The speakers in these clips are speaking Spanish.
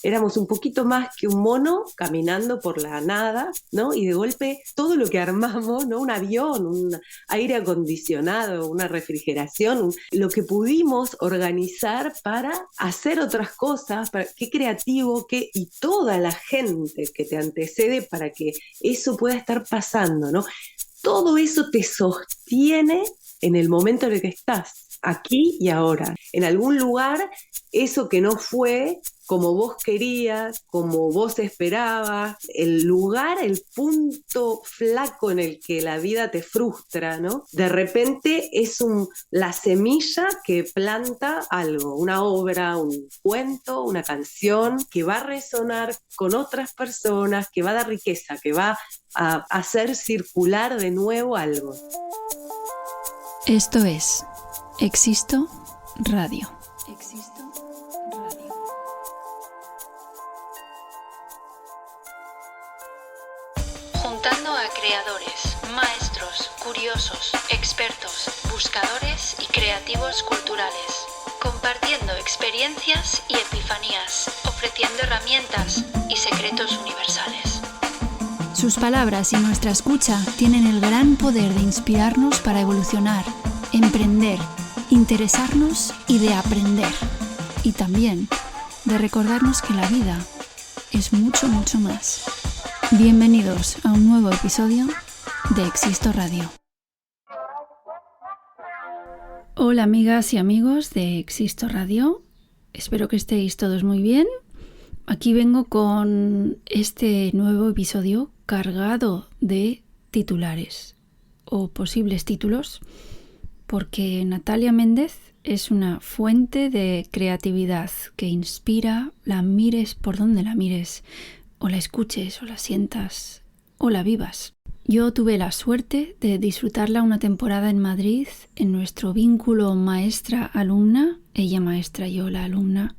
éramos un poquito más que un mono caminando por la nada, ¿no? Y de golpe todo lo que armamos, ¿no? Un avión, un aire acondicionado, una refrigeración, lo que pudimos organizar para hacer otras cosas, qué creativo, y toda la gente que te antecede para que eso pueda estar pasando, ¿no? Todo eso te sostiene en el momento en el que estás, aquí y ahora. En algún lugar, eso que no fue como vos querías, como vos esperabas, el lugar, el punto flaco en el que la vida te frustra, ¿no? De repente es la semilla que planta algo, una obra, un cuento, una canción que va a resonar con otras personas, que va a dar riqueza, que va a hacer circular de nuevo algo. Esto es Existo Radio. Juntando a creadores, maestros, curiosos, expertos, buscadores y creativos culturales, compartiendo experiencias y epifanías, ofreciendo herramientas y secretos universales. Sus palabras y nuestra escucha tienen el gran poder de inspirarnos para evolucionar, emprender, interesarnos y de aprender. Y también de recordarnos que la vida es mucho, mucho más. Bienvenidos a un nuevo episodio de Existo Radio. Hola amigas y amigos de Existo Radio. Espero que estéis todos muy bien. Aquí vengo con este nuevo episodio cargado de titulares o posibles títulos, porque Natalia Méndez es una fuente de creatividad que inspira, la mires por donde la mires, o la escuches, o la sientas, o la vivas. Yo tuve la suerte de disfrutarla una temporada en Madrid, en nuestro vínculo maestra-alumna, ella maestra, yo la alumna,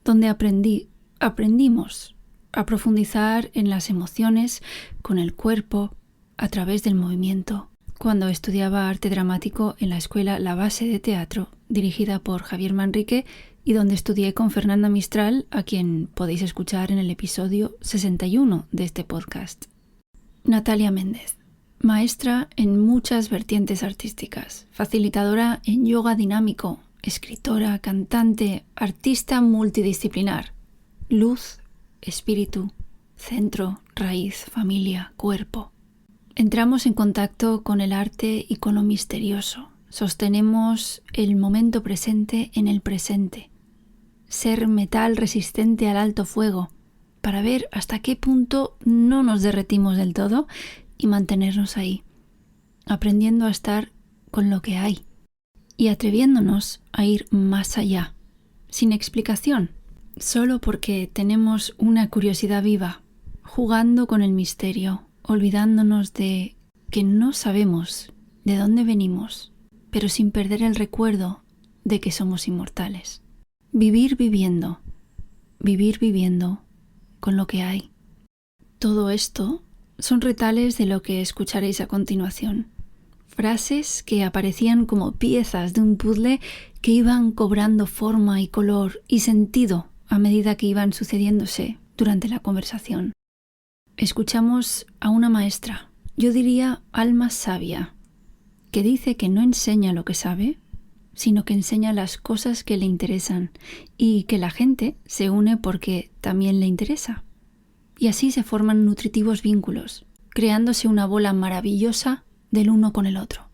donde aprendimos a profundizar en las emociones con el cuerpo a través del movimiento. Cuando estudiaba arte dramático en la escuela La Base de Teatro, dirigida por Javier Manrique, y donde estudié con Fernanda Mistral, a quien podéis escuchar en el episodio 61 de este podcast. Natalia Méndez, maestra en muchas vertientes artísticas, facilitadora en yoga dinámico, escritora, cantante, artista multidisciplinar, luz, espíritu, centro, raíz, familia, cuerpo. Entramos en contacto con el arte y con lo misterioso. Sostenemos el momento presente en el presente. Ser metal resistente al alto fuego, para ver hasta qué punto no nos derretimos del todo y mantenernos ahí, aprendiendo a estar con lo que hay y atreviéndonos a ir más allá, sin explicación, solo porque tenemos una curiosidad viva, jugando con el misterio, olvidándonos de que no sabemos de dónde venimos, pero sin perder el recuerdo de que somos inmortales. Vivir viviendo con lo que hay. Todo esto son retales de lo que escucharéis a continuación. Frases que aparecían como piezas de un puzzle que iban cobrando forma y color y sentido a medida que iban sucediéndose durante la conversación. Escuchamos a una maestra, yo diría alma sabia, que dice que no enseña lo que sabe, sino que enseña las cosas que le interesan y que la gente se une porque también le interesa. Y así se forman nutritivos vínculos, creándose una bola maravillosa del uno con el otro.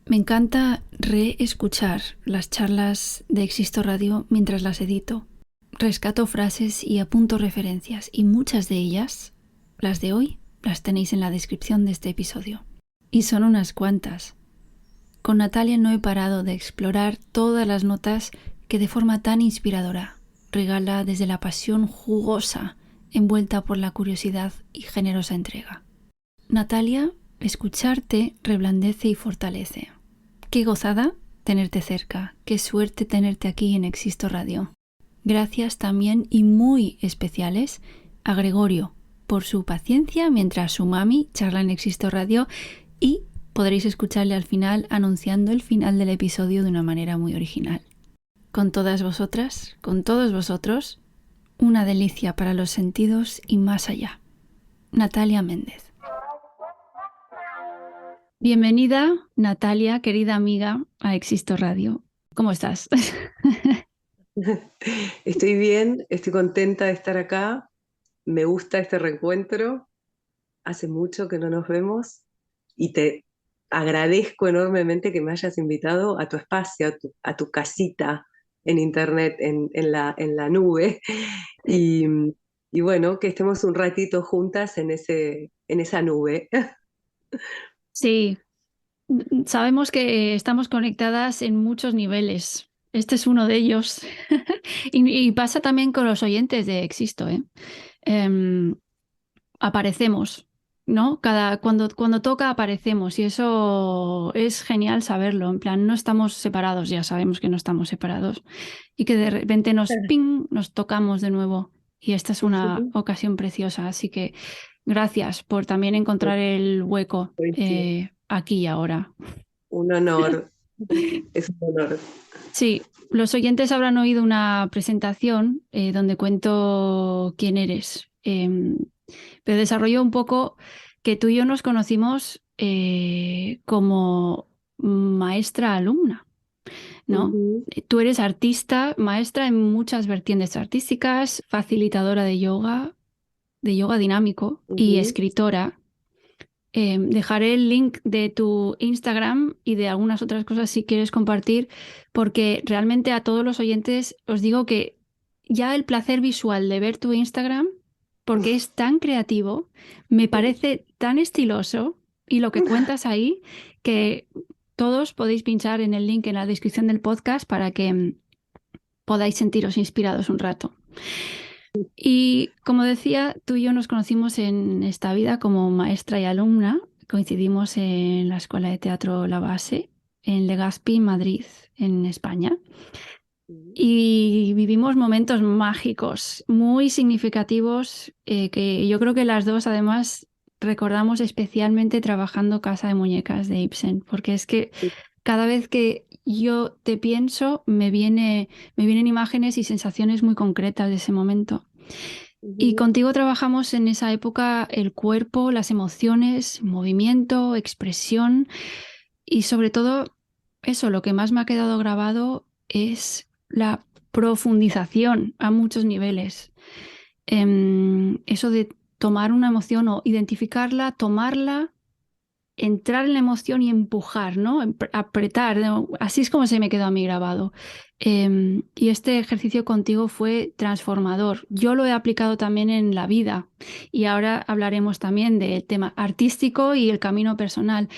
Me encanta reescuchar las charlas de Existo Radio mientras las edito. Rescato frases y apunto referencias, y muchas de ellas, las de hoy, las tenéis en la descripción de este episodio. Y son unas cuantas. Con Natalia no he parado de explorar todas las notas que de forma tan inspiradora regala desde la pasión jugosa envuelta por la curiosidad y generosa entrega. Natalia, escucharte reblandece y fortalece. Qué gozada tenerte cerca, qué suerte tenerte aquí en Existo Radio. Gracias también y muy especiales a Gregorio por su paciencia mientras su mami charla en Existo Radio, y podréis escucharle al final anunciando el final del episodio de una manera muy original. Con todas vosotras, con todos vosotros, una delicia para los sentidos y más allá. Natalia Méndez. Bienvenida, Natalia, querida amiga, a Existo Radio. ¿Cómo estás? Estoy bien, estoy contenta de estar acá. Me gusta este reencuentro. Hace mucho que no nos vemos y te agradezco enormemente que me hayas invitado a tu espacio, a tu casita en internet, en la nube. Y, y bueno, que estemos un ratito juntas en esa nube. Sí, sabemos que estamos conectadas en muchos niveles. Este es uno de ellos. Y pasa también con los oyentes de Existo, ¿eh? Aparecemos, ¿no? Cuando toca aparecemos y eso es genial saberlo. En plan, no estamos separados, ya sabemos que no estamos separados y que de repente nos tocamos de nuevo y esta es una ocasión preciosa. Así que gracias por también encontrar el hueco aquí y ahora. Un honor, es un honor. Sí, los oyentes habrán oído una presentación donde cuento quién eres. Pero desarrollo un poco que tú y yo nos conocimos como maestra-alumna, ¿no? Ujú, Tú eres artista, maestra en muchas vertientes artísticas, facilitadora de yoga dinámico y ujú. escritora. Dejaré el link de tu Instagram y de algunas otras cosas si quieres compartir, porque realmente a todos los oyentes os digo que ya el placer visual de ver tu Instagram, porque es tan creativo, me parece tan estiloso y lo que cuentas ahí, que todos podéis pinchar en el link en la descripción del podcast para que podáis sentiros inspirados un rato. Y como decía, tú y yo nos conocimos en esta vida como maestra y alumna. Coincidimos en la Escuela de Teatro La Base, en Legazpi, Madrid, en España. Y vivimos momentos mágicos, muy significativos, que yo creo que las dos además recordamos especialmente trabajando Casa de Muñecas de Ibsen, porque es que cada vez que yo te pienso me vienen imágenes y sensaciones muy concretas de ese momento. Y Ujú. contigo trabajamos en esa época el cuerpo, las emociones, movimiento, expresión y sobre todo eso, lo que más me ha quedado grabado es la profundización a muchos niveles. Eso de tomar una emoción o identificarla, tomarla, entrar en la emoción y empujar, ¿no? Apretar, ¿no? Así es como se me quedó a mí grabado. Y este ejercicio contigo fue transformador. Yo lo he aplicado también en la vida y ahora hablaremos también del tema artístico y el camino personal.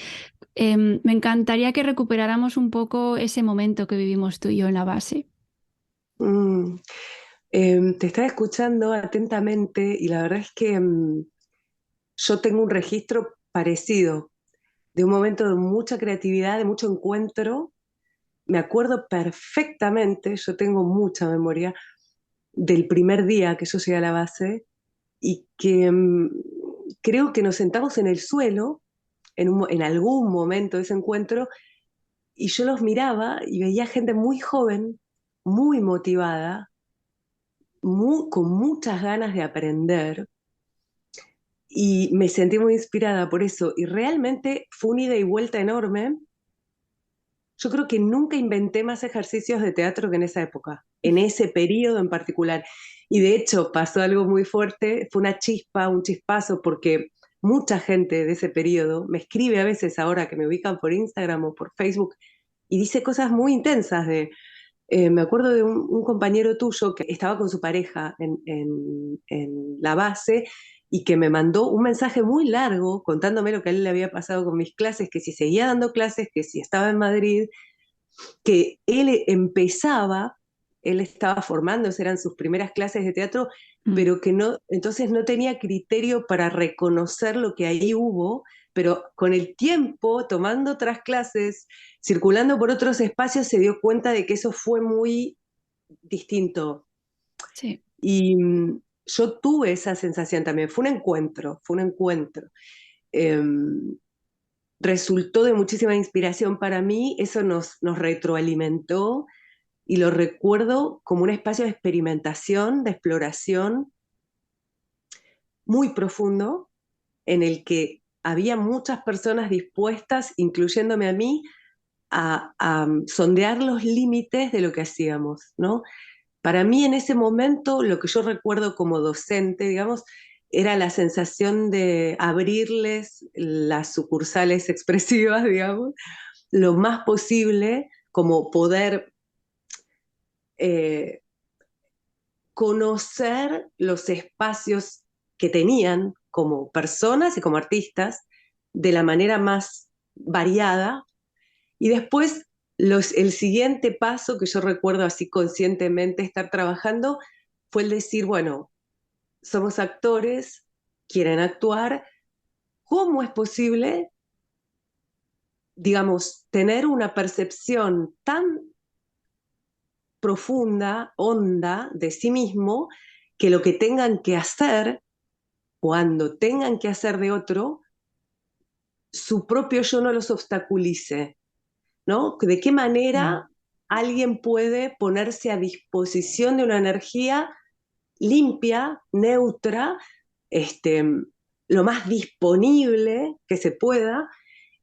Me encantaría que recuperáramos un poco ese momento que vivimos tú y yo en la base. Mm. Te estaba escuchando atentamente y la verdad es que yo tengo un registro parecido de un momento de mucha creatividad, de mucho encuentro. Me acuerdo perfectamente, yo tengo mucha memoria del primer día que yo llegué a la base y que creo que nos sentamos en el suelo en algún momento de ese encuentro y yo los miraba y veía gente muy joven, muy motivada, con muchas ganas de aprender y me sentí muy inspirada por eso y realmente fue una ida y vuelta enorme. Yo creo que nunca inventé más ejercicios de teatro que en esa época, en ese periodo en particular. Y de hecho pasó algo muy fuerte, fue una chispa, un chispazo, porque mucha gente de ese periodo me escribe a veces ahora que me ubican por Instagram o por Facebook y dice cosas muy intensas me acuerdo de un compañero tuyo que estaba con su pareja en la base y que me mandó un mensaje muy largo contándome lo que a él le había pasado con mis clases, que si seguía dando clases, que si estaba en Madrid, que él estaba formándose, eran sus primeras clases de teatro, Mm, pero que no, entonces no tenía criterio para reconocer lo que ahí hubo, pero con el tiempo, tomando otras clases, circulando por otros espacios, se dio cuenta de que eso fue muy distinto. sí. Y yo tuve esa sensación también, fue un encuentro. Em, Resultó de muchísima inspiración para mí, eso nos retroalimentó y lo recuerdo como un espacio de experimentación, de exploración muy profundo, en el que había muchas personas dispuestas, incluyéndome a mí, a sondear los límites de lo que hacíamos, ¿no? Para mí en ese momento, lo que yo recuerdo como docente, digamos, era la sensación de abrirles las sucursales expresivas, digamos, lo más posible, como poder eh, conocer los espacios que tenían como personas y como artistas de la manera más variada. Y después el siguiente paso que yo recuerdo así conscientemente estar trabajando fue el decir, bueno, somos actores, quieren actuar, ¿cómo es posible, digamos, tener una percepción tan profunda, honda de sí mismo, que lo que tengan que hacer, cuando tengan que hacer de otro, su propio yo no los obstaculice, ¿no? ¿De qué Mm. manera alguien puede ponerse a disposición de una energía limpia, neutra, este, lo más disponible que se pueda,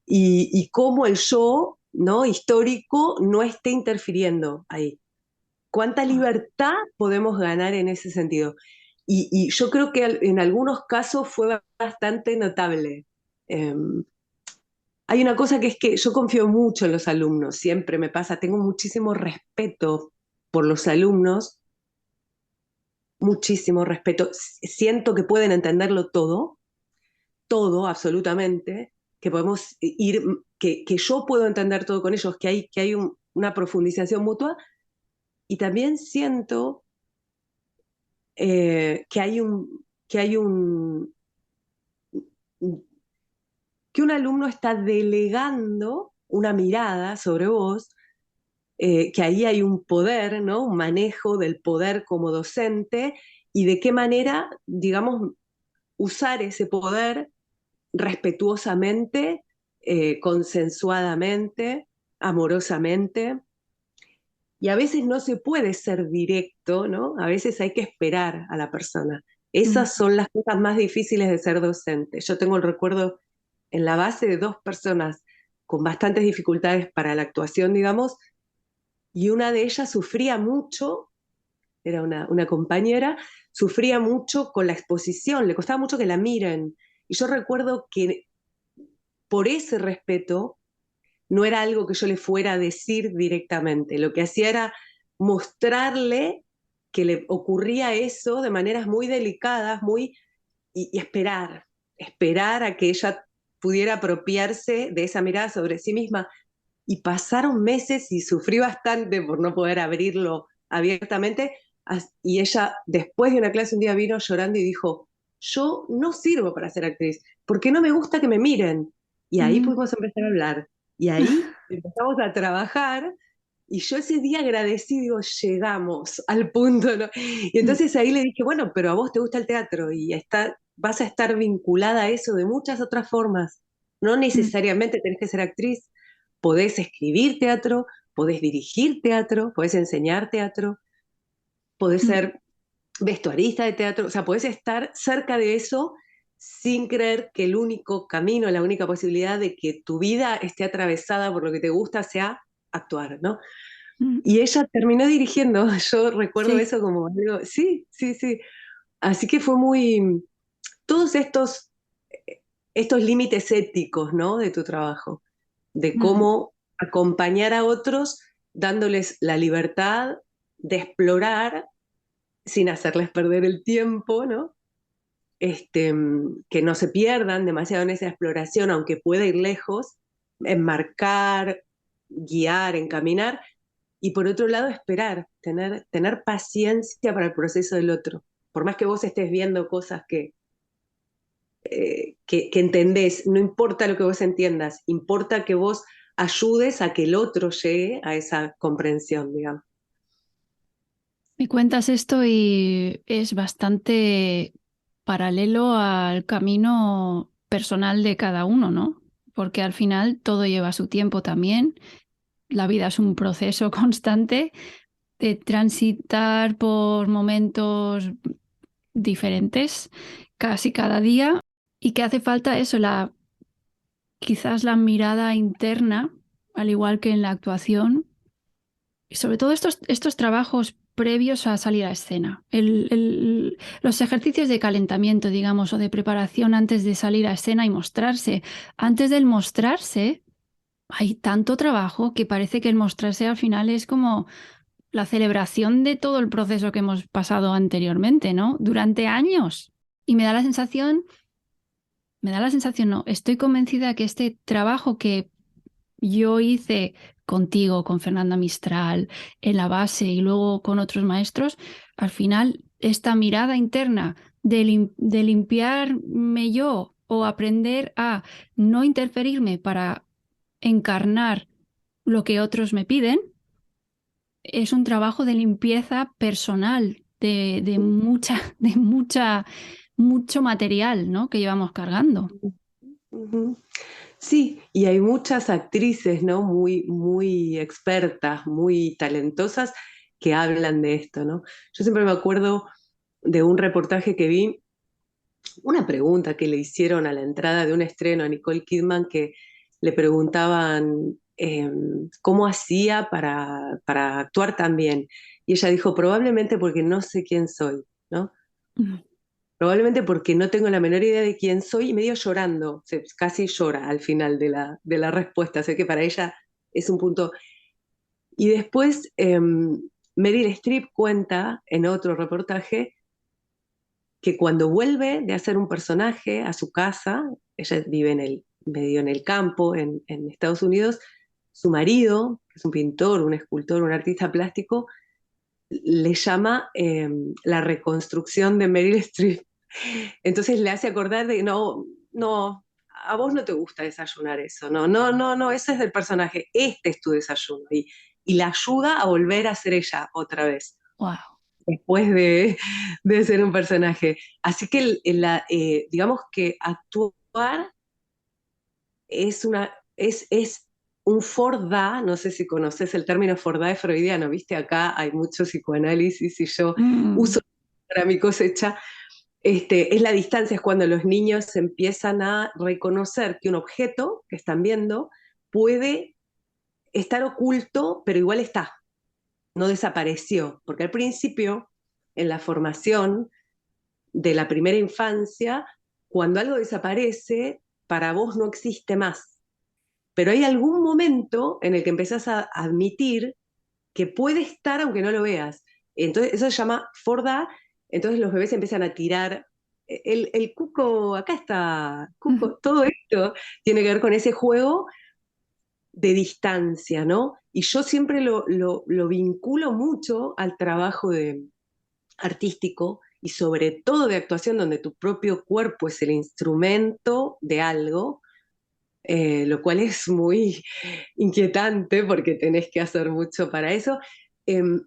y cómo el yo, ¿no? Histórico no esté interfiriendo ahí? ¿Cuánta Ah, libertad podemos ganar en ese sentido? Y yo creo que en algunos casos fue bastante notable. Hay una cosa que es que yo confío mucho en los alumnos, siempre me pasa, tengo muchísimo respeto por los alumnos, muchísimo respeto. Siento que pueden entenderlo todo, todo, absolutamente, que podemos ir, que yo puedo entender todo con ellos, que hay una profundización mutua, y también siento que hay que un alumno está delegando una mirada sobre vos, que ahí hay un poder, ¿no? Un manejo del poder como docente, y de qué manera, digamos, usar ese poder respetuosamente, consensuadamente, amorosamente. Y a veces no se puede ser directo, ¿no? A veces hay que esperar a la persona. mm, Esas son las cosas más difíciles de ser docente. Yo tengo el recuerdo en la base de dos personas con bastantes dificultades para la actuación, digamos, y una de ellas sufría mucho, era una compañera, sufría mucho con la exposición, le costaba mucho que la miren. Y yo recuerdo que por ese respeto no era algo que yo le fuera a decir directamente, lo que hacía era mostrarle que le ocurría eso de maneras muy delicadas, y esperar, esperar a que ella pudiera apropiarse de esa mirada sobre sí misma. Y pasaron meses y sufrí bastante por no poder abrirlo abiertamente. Y ella, después de una clase, un día vino llorando y dijo, yo no sirvo para ser actriz, porque no me gusta que me miren. Y ahí mm. pudimos empezar a hablar. Y ahí empezamos a trabajar. Y yo ese día agradecí, digo, llegamos al punto, ¿no? Y Mm, entonces ahí le dije, bueno, pero a vos te gusta el teatro y vas a estar vinculada a eso de muchas otras formas. No mm, necesariamente tenés que ser actriz, podés escribir teatro, podés dirigir teatro, podés enseñar teatro, podés mm. ser vestuarista de teatro, o sea, podés estar cerca de eso sin creer que el único camino, la única posibilidad de que tu vida esté atravesada por lo que te gusta sea actuar, ¿no? Mm. Y ella terminó dirigiendo, yo recuerdo Sí. eso como algo, sí, sí, sí. Así que fue muy, todos estos límites éticos, ¿no? De tu trabajo, de Mm. cómo acompañar a otros dándoles la libertad de explorar sin hacerles perder el tiempo, ¿no? Que no se pierdan demasiado en esa exploración, aunque pueda ir lejos, enmarcar, guiar, encaminar, y por otro lado esperar, tener paciencia para el proceso del otro. Por más que vos estés viendo cosas que entendés, no importa lo que vos entiendas, importa que vos ayudes a que el otro llegue a esa comprensión, digamos. Me cuentas esto y es bastante paralelo al camino personal de cada uno, ¿no? Porque al final todo lleva su tiempo también. La vida es un proceso constante, de transitar por momentos diferentes casi cada día y que hace falta eso, quizás la mirada interna, al igual que en la actuación, y sobre todo estos trabajos previos a salir a escena, los ejercicios de calentamiento, digamos, o de preparación antes de salir a escena y mostrarse. Antes del mostrarse, hay tanto trabajo que parece que el mostrarse al final es como la celebración de todo el proceso que hemos pasado anteriormente, ¿no? Durante años. Y no, estoy convencida que este trabajo que yo hice contigo, con Fernanda Mistral, en la base y luego con otros maestros, al final esta mirada interna de limpiarme yo o aprender a no interferirme para encarnar lo que otros me piden, es un trabajo de limpieza personal, mucho material, ¿no? Que llevamos cargando. Ujú. Sí, y hay muchas actrices, ¿no? Muy, muy expertas, muy talentosas que hablan de esto, ¿no? Yo siempre me acuerdo de un reportaje que vi, una pregunta que le hicieron a la entrada de un estreno a Nicole Kidman, que le preguntaban cómo hacía para actuar tan bien. Y ella dijo, probablemente porque no sé quién soy, ¿no? Probablemente porque no tengo la menor idea de quién soy y medio llorando, casi llora al final de la respuesta, sé que para ella es un punto. Y después Meryl Streep cuenta en otro reportaje que cuando vuelve de hacer un personaje a su casa, ella vive medio en el campo, en Estados Unidos, su marido, que es un pintor, un escultor, un artista plástico, le llama la reconstrucción de Meryl Streep. Entonces le hace acordar de, no, no, a vos no te gusta desayunar eso, no, no, no, no, ese es del personaje, este es tu desayuno. Y la ayuda a volver a ser ella otra vez, Wow. después de ser un personaje. Así que digamos que actuar es un Fordá, no sé si conoces el término Fordá freudiano, viste, acá hay mucho psicoanálisis y yo Mm. uso para mi cosecha. Es la distancia, es cuando los niños empiezan a reconocer que un objeto que están viendo puede estar oculto, pero igual está, no desapareció, porque al principio, en la formación de la primera infancia, cuando algo desaparece, para vos no existe más. Pero hay algún momento en el que empezás a admitir que puede estar aunque no lo veas. Entonces, eso se llama Forda. Entonces los bebés empiezan a tirar. El cuco, acá está, cuco, todo esto tiene que ver con ese juego de distancia, ¿no? Y yo siempre lo vinculo mucho al trabajo artístico y sobre todo de actuación, donde tu propio cuerpo es el instrumento de algo, lo cual es muy inquietante porque tenés que hacer mucho para eso. Em,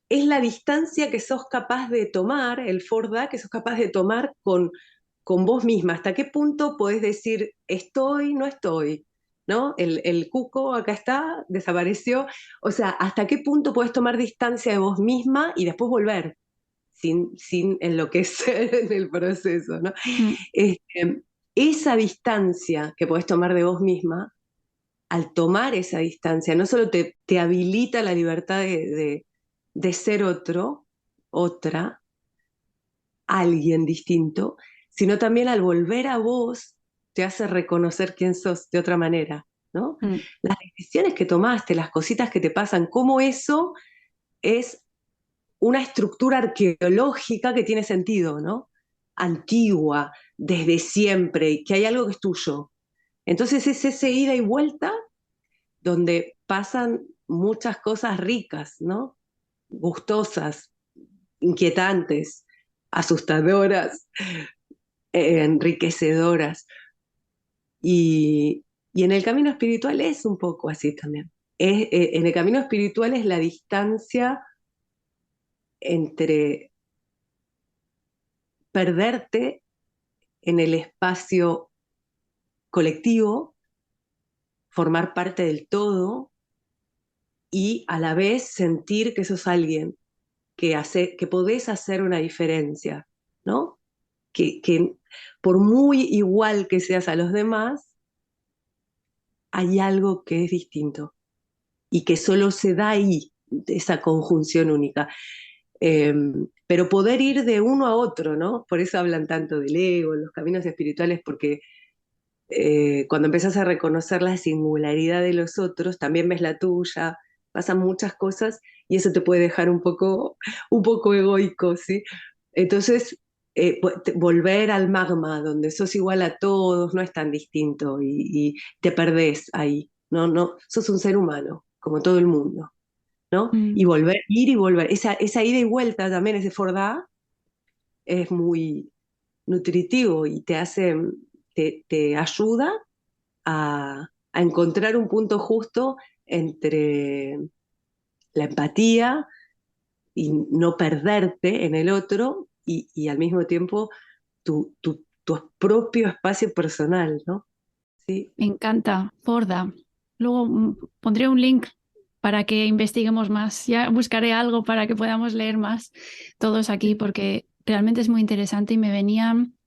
es la distancia que sos capaz de tomar, el Forda, que sos capaz de tomar con vos misma. ¿Hasta qué punto podés decir, estoy, no estoy? ¿No? El cuco acá está, desapareció. O sea, ¿hasta qué punto podés tomar distancia de vos misma y después volver sin enloquecer en el proceso, ¿no? Mm. Este, esa distancia que podés tomar de vos misma, al tomar esa distancia, no solo te habilita la libertad de ser otro, otra, alguien distinto, sino también al volver a vos te hace reconocer quién sos de otra manera, ¿no? Mm. Las decisiones que tomaste, las cositas que te pasan, cómo eso es una estructura arqueológica que tiene sentido, ¿no? Antigua, desde siempre, que hay algo que es tuyo. Entonces es ese ida y vuelta donde pasan muchas cosas ricas, ¿no? Gustosas, inquietantes, asustadoras, enriquecedoras. Y en el camino espiritual es un poco así también. En el camino espiritual es la distancia entre perderte en el espacio colectivo, formar parte del todo y a la vez sentir que sos alguien que podés hacer una diferencia, ¿no? Que por muy igual que seas a los demás, hay algo que es distinto y que solo se da ahí, esa conjunción única. Eh, pero poder ir de uno a otro, ¿no? Por eso hablan tanto del ego, los caminos espirituales, porque cuando empezás a reconocer la singularidad de los otros, también ves la tuya, pasan muchas cosas y eso te puede dejar un poco egoico, ¿sí? Entonces, volver al magma, donde sos igual a todos, no es tan distinto y te perdés ahí, ¿no? No, sos un ser humano, como todo el mundo, ¿no? Mm. Y volver, ir y volver, esa ida y vuelta también, ese fordá, es muy nutritivo y te ayuda a encontrar un punto justo entre la empatía y no perderte en el otro y al mismo tiempo tu propio espacio personal, ¿no? Sí. Me encanta, Forda. Luego pondré un link para que investiguemos más. Ya buscaré algo para que podamos leer más todos aquí, porque realmente es muy interesante y me venían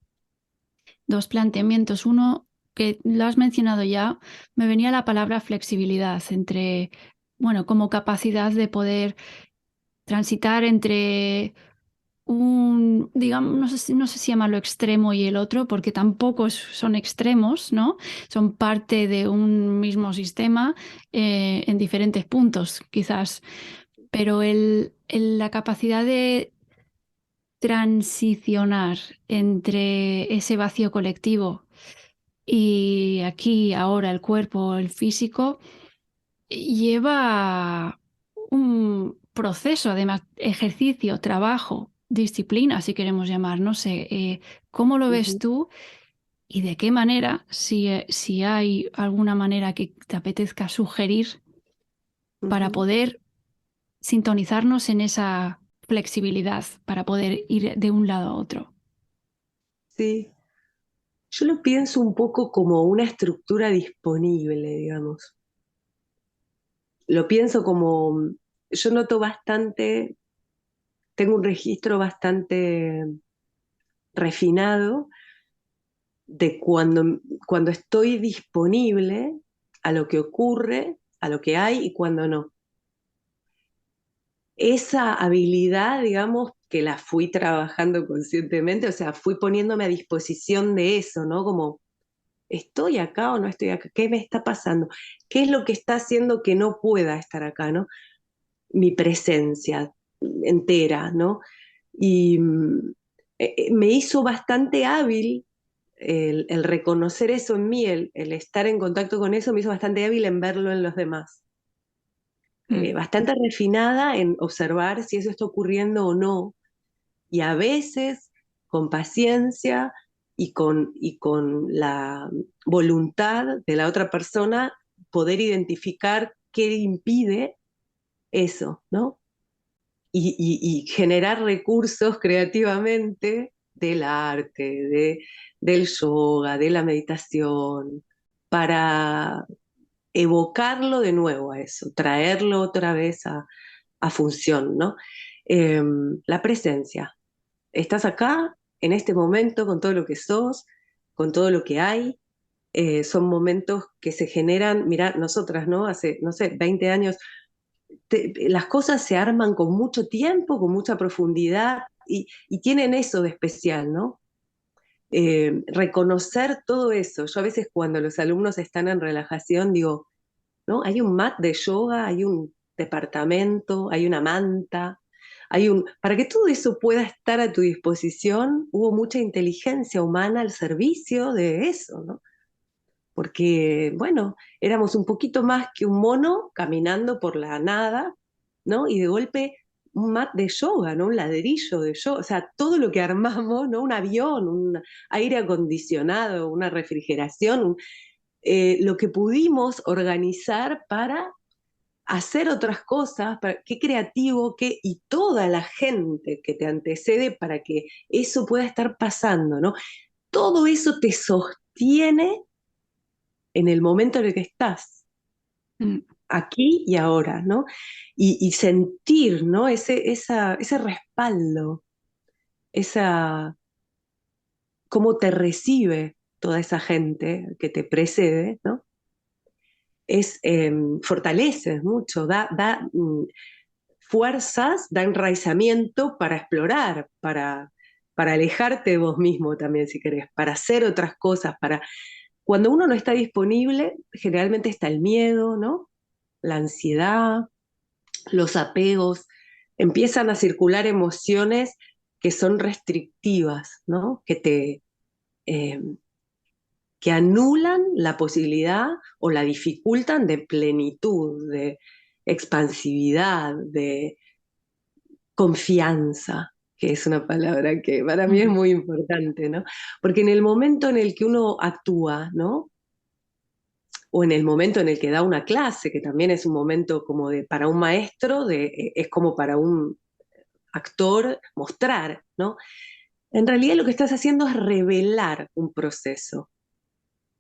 dos planteamientos. Uno, que lo has mencionado ya, me venía la palabra flexibilidad entre, bueno, como capacidad de poder transitar entre digamos, no sé si llamarlo extremo y el otro, porque tampoco son extremos, ¿no? Son parte de un mismo sistema en diferentes puntos, quizás. Pero la capacidad de transicionar entre ese vacío colectivo y aquí, ahora, el cuerpo, el físico, lleva un proceso, además, ejercicio, trabajo, disciplina, si queremos llamar, no sé, ¿cómo lo ves Ujú, tú y de qué manera, si hay alguna manera que te apetezca sugerir para ujú. poder sintonizarnos en esa flexibilidad, para poder ir de un lado a otro? Sí, yo lo pienso un poco como una estructura disponible, digamos. Lo pienso como, yo noto bastante, tengo un registro bastante refinado de cuando estoy disponible a lo que ocurre, a lo que hay y cuando no. Esa habilidad, digamos, que la fui trabajando conscientemente, o sea, fui poniéndome a disposición de eso, ¿no? Como, ¿estoy acá o no estoy acá? ¿Qué me está pasando? ¿Qué es lo que está haciendo que no pueda estar acá, ¿no? Mi presencia entera, ¿no? Y me hizo bastante hábil el reconocer eso en mí, el estar en contacto con eso, me hizo bastante hábil en verlo en los demás. Mm. Bastante refinada en observar si eso está ocurriendo o no. Y a veces, con paciencia y con la voluntad de la otra persona, poder identificar qué impide eso, ¿no? Y generar recursos creativamente del arte, del yoga, de la meditación, para evocarlo de nuevo a eso, traerlo otra vez a función, ¿no? Eh, la presencia. Estás acá, en este momento, con todo lo que sos, con todo lo que hay. Son momentos que se generan, mira, nosotras, ¿no? Hace, no sé, 20 años las cosas se arman con mucho tiempo, con mucha profundidad y tienen eso de especial, ¿no? Reconocer todo eso. Yo a veces cuando los alumnos están en relajación digo, ¿no? Hay un mat de yoga, hay un departamento, hay una manta, para que todo eso pueda estar a tu disposición, hubo mucha inteligencia humana al servicio de eso, ¿no? Porque, bueno, éramos un poquito más que un mono caminando por la nada, ¿no? Y de golpe un mat de yoga, ¿no? Un ladrillo de yoga, o sea, todo lo que armamos, ¿no? Un avión, un aire acondicionado, una refrigeración, lo que pudimos organizar para hacer otras cosas, qué creativo, y toda la gente que te antecede para que eso pueda estar pasando, ¿no? Todo eso te sostiene en el momento en el que estás. Mm. aquí y ahora, ¿no? Y sentir, ¿no? Ese respaldo, esa, cómo te recibe toda esa gente que te precede, ¿no? Fortalece mucho, da fuerzas, da enraizamiento para explorar, para alejarte de vos mismo también, si querés, para hacer otras cosas, para... Cuando uno no está disponible, generalmente está el miedo, ¿no? La ansiedad, los apegos, empiezan a circular emociones que son restrictivas, ¿no? Eh, que anulan la posibilidad o la dificultan de plenitud, de expansividad, de confianza, que es una palabra que para mí es Ujú. muy importante, ¿no? Porque en el momento en el que uno actúa, ¿no? O en el momento en el que da una clase, que también es un momento como de, para un maestro, es como para un actor mostrar, ¿no? En realidad lo que estás haciendo es revelar un proceso,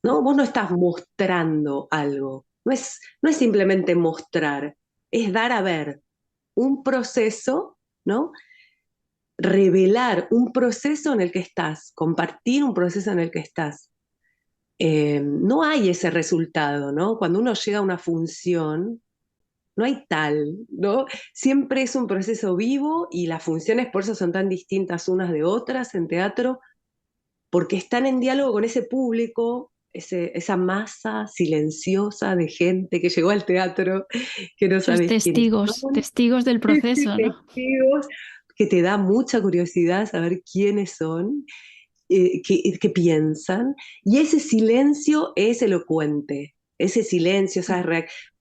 ¿no? Vos no estás mostrando algo, no es simplemente mostrar, es dar a ver un proceso, ¿no? Revelar un proceso en el que estás, compartir un proceso en el que estás. No hay ese resultado, ¿no? Cuando uno llega a una función, no hay tal, ¿no? Siempre es un proceso vivo y las funciones por eso son tan distintas unas de otras en teatro, porque están en diálogo con ese público, esa masa silenciosa de gente que llegó al teatro, que no Esos sabes quiénes testigos, son, testigos del ese proceso, ¿no? testigos, que te da mucha curiosidad saber quiénes son, qué piensan, y ese silencio es elocuente, ese silencio,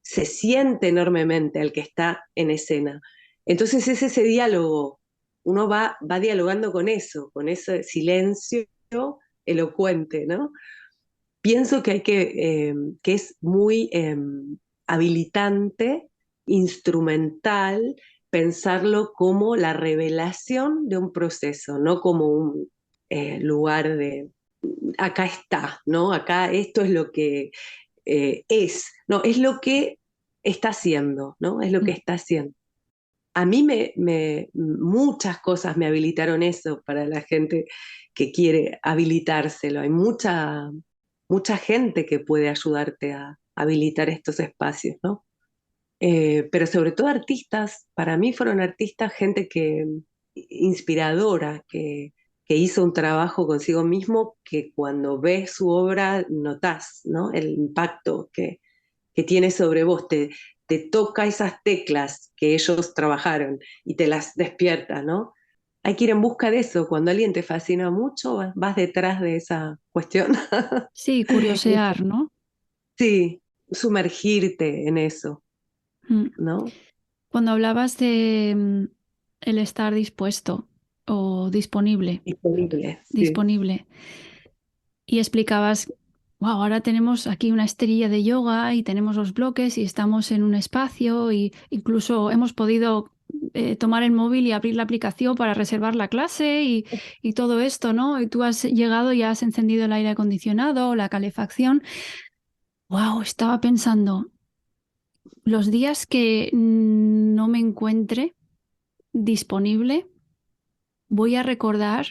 se siente enormemente al que está en escena. Entonces es ese diálogo, uno va dialogando con ese silencio elocuente, ¿no? Pienso que que es muy habilitante, instrumental, pensarlo como la revelación de un proceso, no como un lugar de acá está, ¿no? Acá esto es lo que es, no, es lo que está haciendo, ¿no? Es lo que Mm. está haciendo. A mí muchas cosas me habilitaron eso para la gente que quiere habilitárselo. Hay mucha gente que puede ayudarte a habilitar estos espacios, ¿no? Pero sobre todo artistas, para mí fueron artistas, gente inspiradora, que hizo un trabajo consigo mismo que cuando ves su obra notás, ¿no? El impacto que tiene sobre vos, te toca esas teclas que ellos trabajaron y te las despierta, ¿no? Hay que ir en busca de eso. Cuando alguien te fascina mucho, vas detrás de esa cuestión. Sí, curiosear, ¿no? Sí, sumergirte en eso, Mm. ¿no? Cuando hablabas de el estar dispuesto o disponible, Disponible, sí. disponible, y explicabas, wow, ahora tenemos aquí una esterilla de yoga y tenemos los bloques y estamos en un espacio y incluso hemos podido tomar el móvil y abrir la aplicación para reservar la clase y todo esto, ¿no? Y tú has llegado y has encendido el aire acondicionado, la calefacción. Wow, estaba pensando, los días que no me encuentre disponible, voy a recordar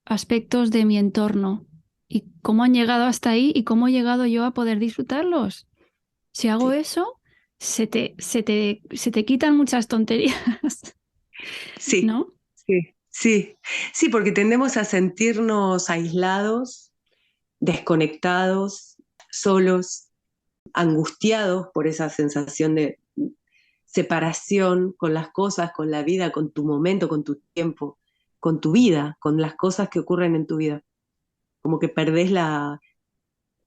aspectos de mi entorno y cómo han llegado hasta ahí y cómo he llegado yo a poder disfrutarlos. Si hago Sí, eso, se te quitan muchas tonterías, sí, ¿no? sí, sí. Sí, porque tendemos a sentirnos aislados, desconectados, solos, angustiados por esa sensación de separación con las cosas, con la vida, con tu momento, con tu tiempo, con tu vida, con las cosas que ocurren en tu vida. Como que perdés la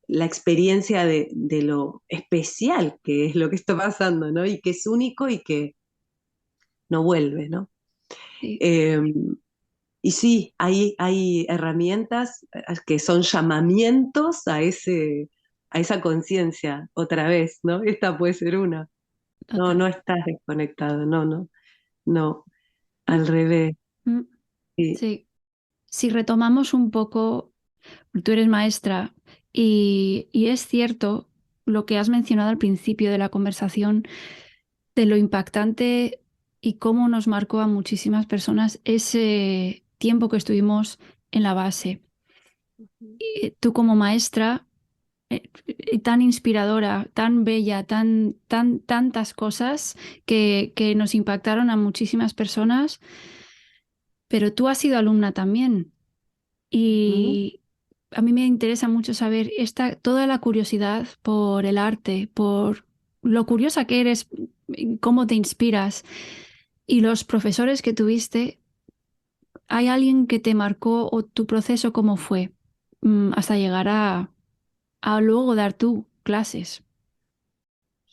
experiencia de lo especial que es lo que está pasando, ¿no? Y que es único y que no vuelve, ¿no? Sí, Eh, y sí, hay herramientas que son llamamientos a esa conciencia, otra vez, ¿no? Esta puede ser una. No, total. no estás desconectado, no, no, no, al revés. Mm, Sí, sí. Si retomamos un poco, tú eres maestra y es cierto, lo que has mencionado al principio de la conversación, de lo impactante y cómo nos marcó a muchísimas personas ese tiempo que estuvimos en la base. Y tú como maestra, tan inspiradora, tan bella, tantas cosas que nos impactaron a muchísimas personas, pero tú has sido alumna también. Ujú. Y a mí me interesa mucho saber toda la curiosidad por el arte, por lo curiosa que eres, cómo te inspiras y los profesores que tuviste. ¿Hay alguien que te marcó o tu proceso cómo fue hasta llegar a luego dar tú clases?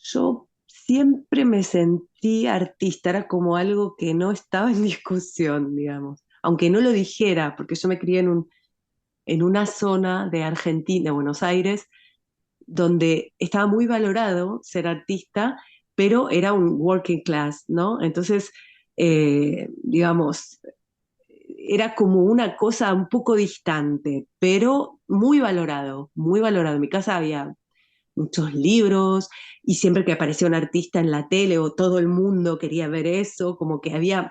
Yo siempre me sentí artista, era como algo que no estaba en discusión, digamos, aunque no lo dijera, porque yo me crié en una zona de Argentina, Buenos Aires, donde estaba muy valorado ser artista, pero era un working class, ¿no? Entonces, digamos, era como una cosa un poco distante, pero muy valorado, muy valorado. En mi casa había muchos libros y siempre que aparecía un artista en la tele o todo el mundo quería ver eso, como que había,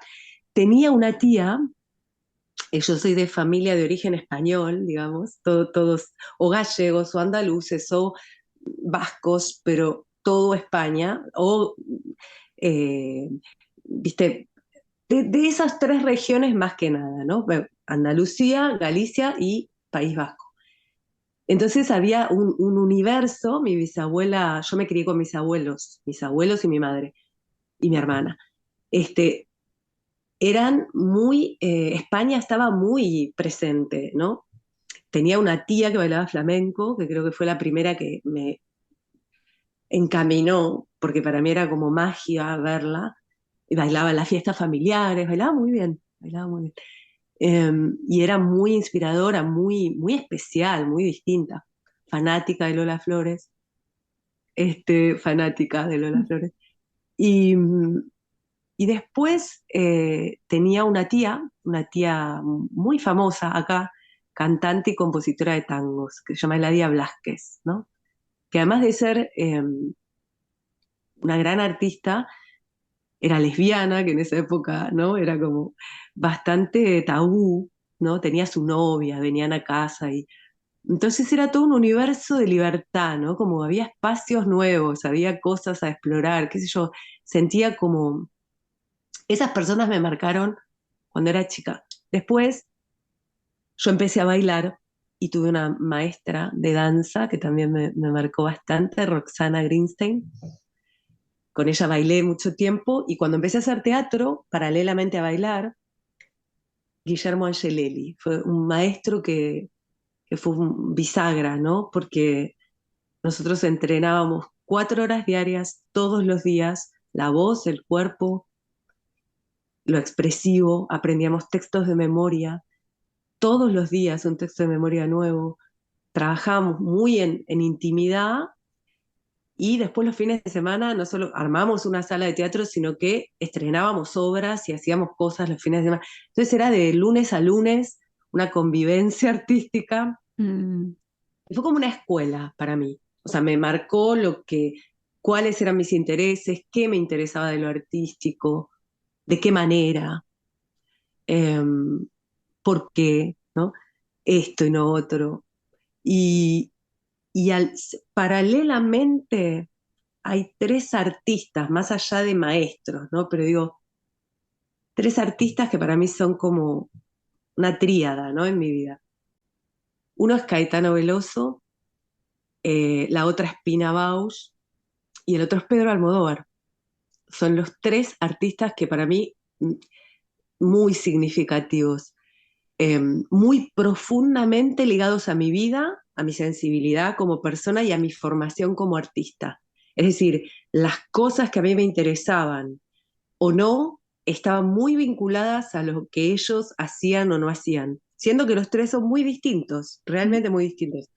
tenía una tía, yo soy de familia de origen español, digamos, todos o gallegos o andaluces o vascos, pero todo España, o, eh, viste, de esas tres regiones más que nada, ¿no? Andalucía, Galicia y País Vasco. Entonces había un universo, mi bisabuela, yo me crié con mis abuelos y mi madre y mi hermana. Este, eran muy, España estaba muy presente, ¿no? Tenía una tía que bailaba flamenco, que creo que fue la primera que me encaminó, porque para mí era como magia verla, y bailaba en las fiestas familiares, bailaba muy bien, bailaba muy bien. Y era muy inspiradora, muy especial, muy distinta. Fanática de Lola Flores, fanática de Lola Flores. Y, y después tenía una tía muy famosa acá, cantante y compositora de tangos, que se llama Eladia Blasquez, ¿no? Que además de ser una gran artista, era lesbiana, que en esa época, ¿no? Era como bastante tabú, ¿no? Tenía su novia, venían a casa y entonces era todo un universo de libertad, ¿no? Como había espacios nuevos, había cosas a explorar, qué sé yo, sentía como esas personas me marcaron cuando era chica. Después yo empecé a bailar y tuve una maestra de danza que también me marcó bastante, Roxana Greenstein. Con ella bailé mucho tiempo y cuando empecé a hacer teatro, paralelamente a bailar, Guillermo Angelelli fue un maestro que fue un bisagra, ¿no? Porque nosotros entrenábamos 4 horas diarias, todos los días, la voz, el cuerpo, lo expresivo, aprendíamos textos de memoria, todos los días un texto de memoria nuevo, trabajábamos muy en intimidad y después los fines de semana no solo armamos una sala de teatro, sino que estrenábamos obras y hacíamos cosas los fines de semana. Entonces era de lunes a lunes una convivencia artística. Mm, Y fue como una escuela para mí. O sea, me marcó cuáles eran mis intereses, qué me interesaba de lo artístico, de qué manera, eh, por qué, ¿no? Esto y no otro. Y, y paralelamente hay tres artistas, más allá de maestros, ¿no? Pero digo, tres artistas que para mí son como una tríada, ¿no? En mi vida. Uno es Caetano Veloso, la otra es Pina Bausch y el otro es Pedro Almodóvar. Son los tres artistas que para mí muy significativos, muy profundamente ligados a mi vida, a mi sensibilidad como persona y a mi formación como artista. Es decir, las cosas que a mí me interesaban o no estaban muy vinculadas a lo que ellos hacían o no hacían, siendo que los tres son muy distintos, mm, realmente muy distintos.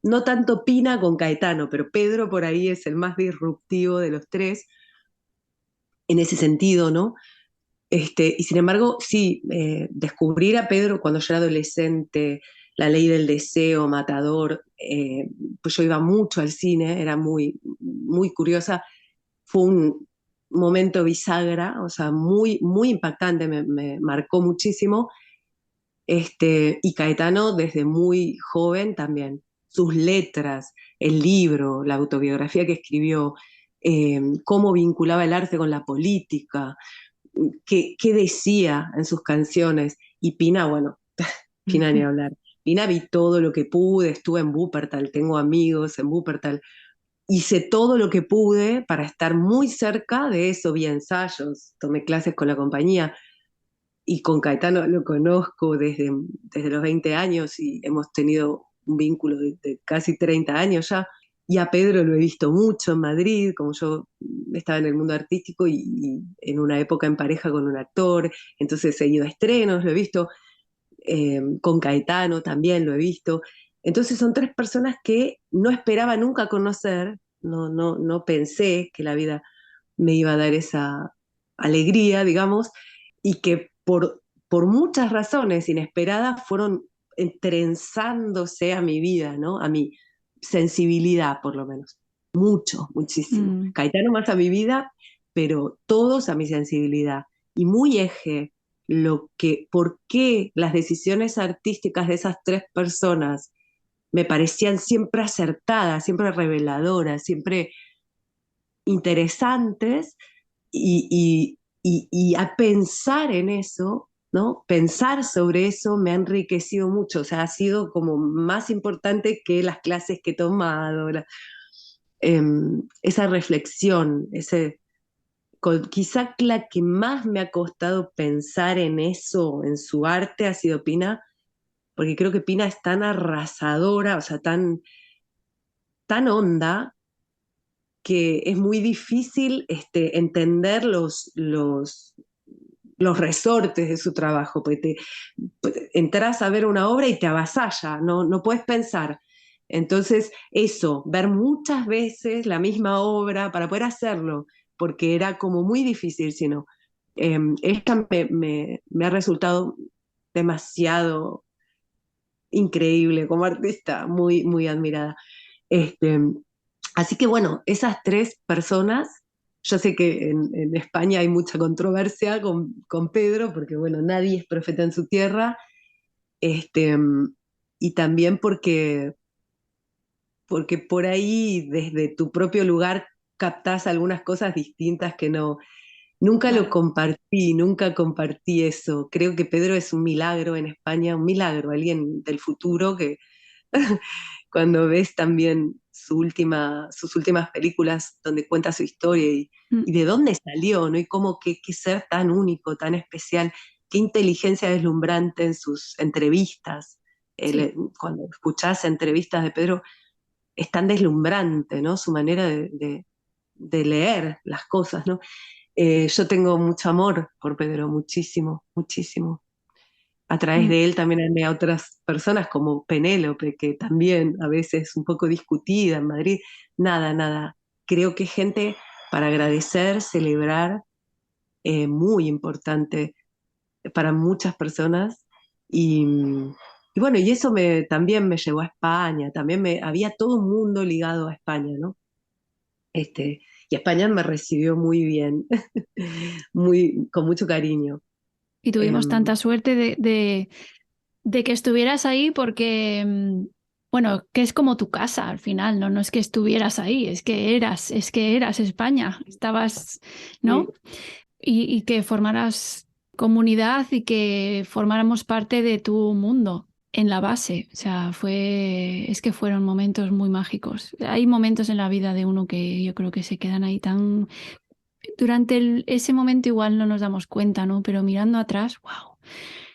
No tanto Pina con Caetano, pero Pedro por ahí es el más disruptivo de los tres en ese sentido, ¿no? Y sin embargo, sí, descubrir a Pedro cuando yo era adolescente, La ley del deseo, Matador, pues yo iba mucho al cine, era muy, muy curiosa. Fue un momento bisagra, o sea, muy, muy impactante, me marcó muchísimo. Y Caetano desde muy joven también. Sus letras, el libro, la autobiografía que escribió, cómo vinculaba el arte con la política, qué decía en sus canciones. Y Pina, bueno, Pina ni hablar. Pina vi todo lo que pude, estuve en Wuppertal, tengo amigos en Wuppertal, hice todo lo que pude para estar muy cerca de eso, vi ensayos, tomé clases con la compañía y con Caetano lo conozco desde los 20 años y hemos tenido un vínculo de casi 30 años ya. Y a Pedro lo he visto mucho en Madrid, como yo estaba en el mundo artístico y en una época en pareja con un actor, entonces he ido a estrenos, lo he visto, con Caetano también lo he visto. Entonces son tres personas que no esperaba nunca conocer, no pensé que la vida me iba a dar esa alegría, digamos, y que por muchas razones inesperadas fueron entrenzándose a mi vida, ¿no? A mi sensibilidad, por lo menos. Mucho, muchísimo. Mm. Caetano más a mi vida, pero todos a mi sensibilidad. Y muy eje por qué las decisiones artísticas de esas tres personas me parecían siempre acertadas, siempre reveladoras, siempre interesantes y a pensar en eso, ¿no? Pensar sobre eso me ha enriquecido mucho, o sea, ha sido como más importante que las clases que he tomado, esa reflexión, quizá la que más me ha costado pensar en eso, en su arte, ha sido Pina, porque creo que Pina es tan arrasadora, o sea, tan honda, que es muy difícil entender los resortes de su trabajo, porque entras a ver una obra y te avasalla, no puedes pensar. Entonces, eso, ver muchas veces la misma obra para poder hacerlo, porque era como muy difícil, sino esta me ha resultado demasiado increíble como artista, muy, muy admirada. Este, Así que bueno, esas tres personas, yo sé que en España hay mucha controversia con Pedro, porque bueno, nadie es profeta en su tierra, este, y también porque por ahí desde tu propio lugar captás algunas cosas distintas que nunca lo Claro. compartí, nunca compartí eso. Creo que Pedro es un milagro en España, un milagro, alguien del futuro que cuando ves también sus últimas películas donde cuenta su historia Mm. y de dónde salió, ¿no? Y cómo qué ser tan único, tan especial, qué inteligencia deslumbrante en sus entrevistas. Sí. Cuando escuchás entrevistas de Pedro, es tan deslumbrante, ¿no? Su manera de leer las cosas, ¿no? Yo tengo mucho amor por Pedro, muchísimo, muchísimo. A través Mm. de él también amé a otras personas como Penélope, que también a veces es un poco discutida en Madrid. Nada, nada. Creo que es gente para agradecer, celebrar, muy importante para muchas personas. Y, y bueno, y eso también me llevó a España, había todo un mundo ligado a España, ¿no? Y España me recibió muy bien, con mucho cariño. Y tuvimos Em, tanta suerte de que estuvieras ahí porque, bueno, que es como tu casa al final, ¿no? No es que estuvieras ahí, es que eras España, estabas, ¿no? Y que formaras comunidad y que formáramos parte de tu mundo en la base. O sea, es que fueron momentos muy mágicos. Hay momentos en la vida de uno que yo creo que se quedan ahí tan... Durante ese momento igual no nos damos cuenta, ¿no? Pero mirando atrás, wow,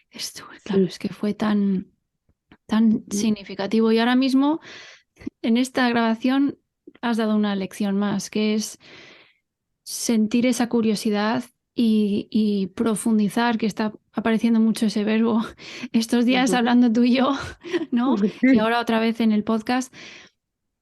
esto, claro, sí. es que fue tan significativo. Y ahora mismo, en esta grabación, has dado una lección más, que es sentir esa curiosidad y profundizar, que está apareciendo mucho ese verbo estos días Ujú. hablando tú y yo, ¿no? Y Sí. ahora otra vez en el podcast,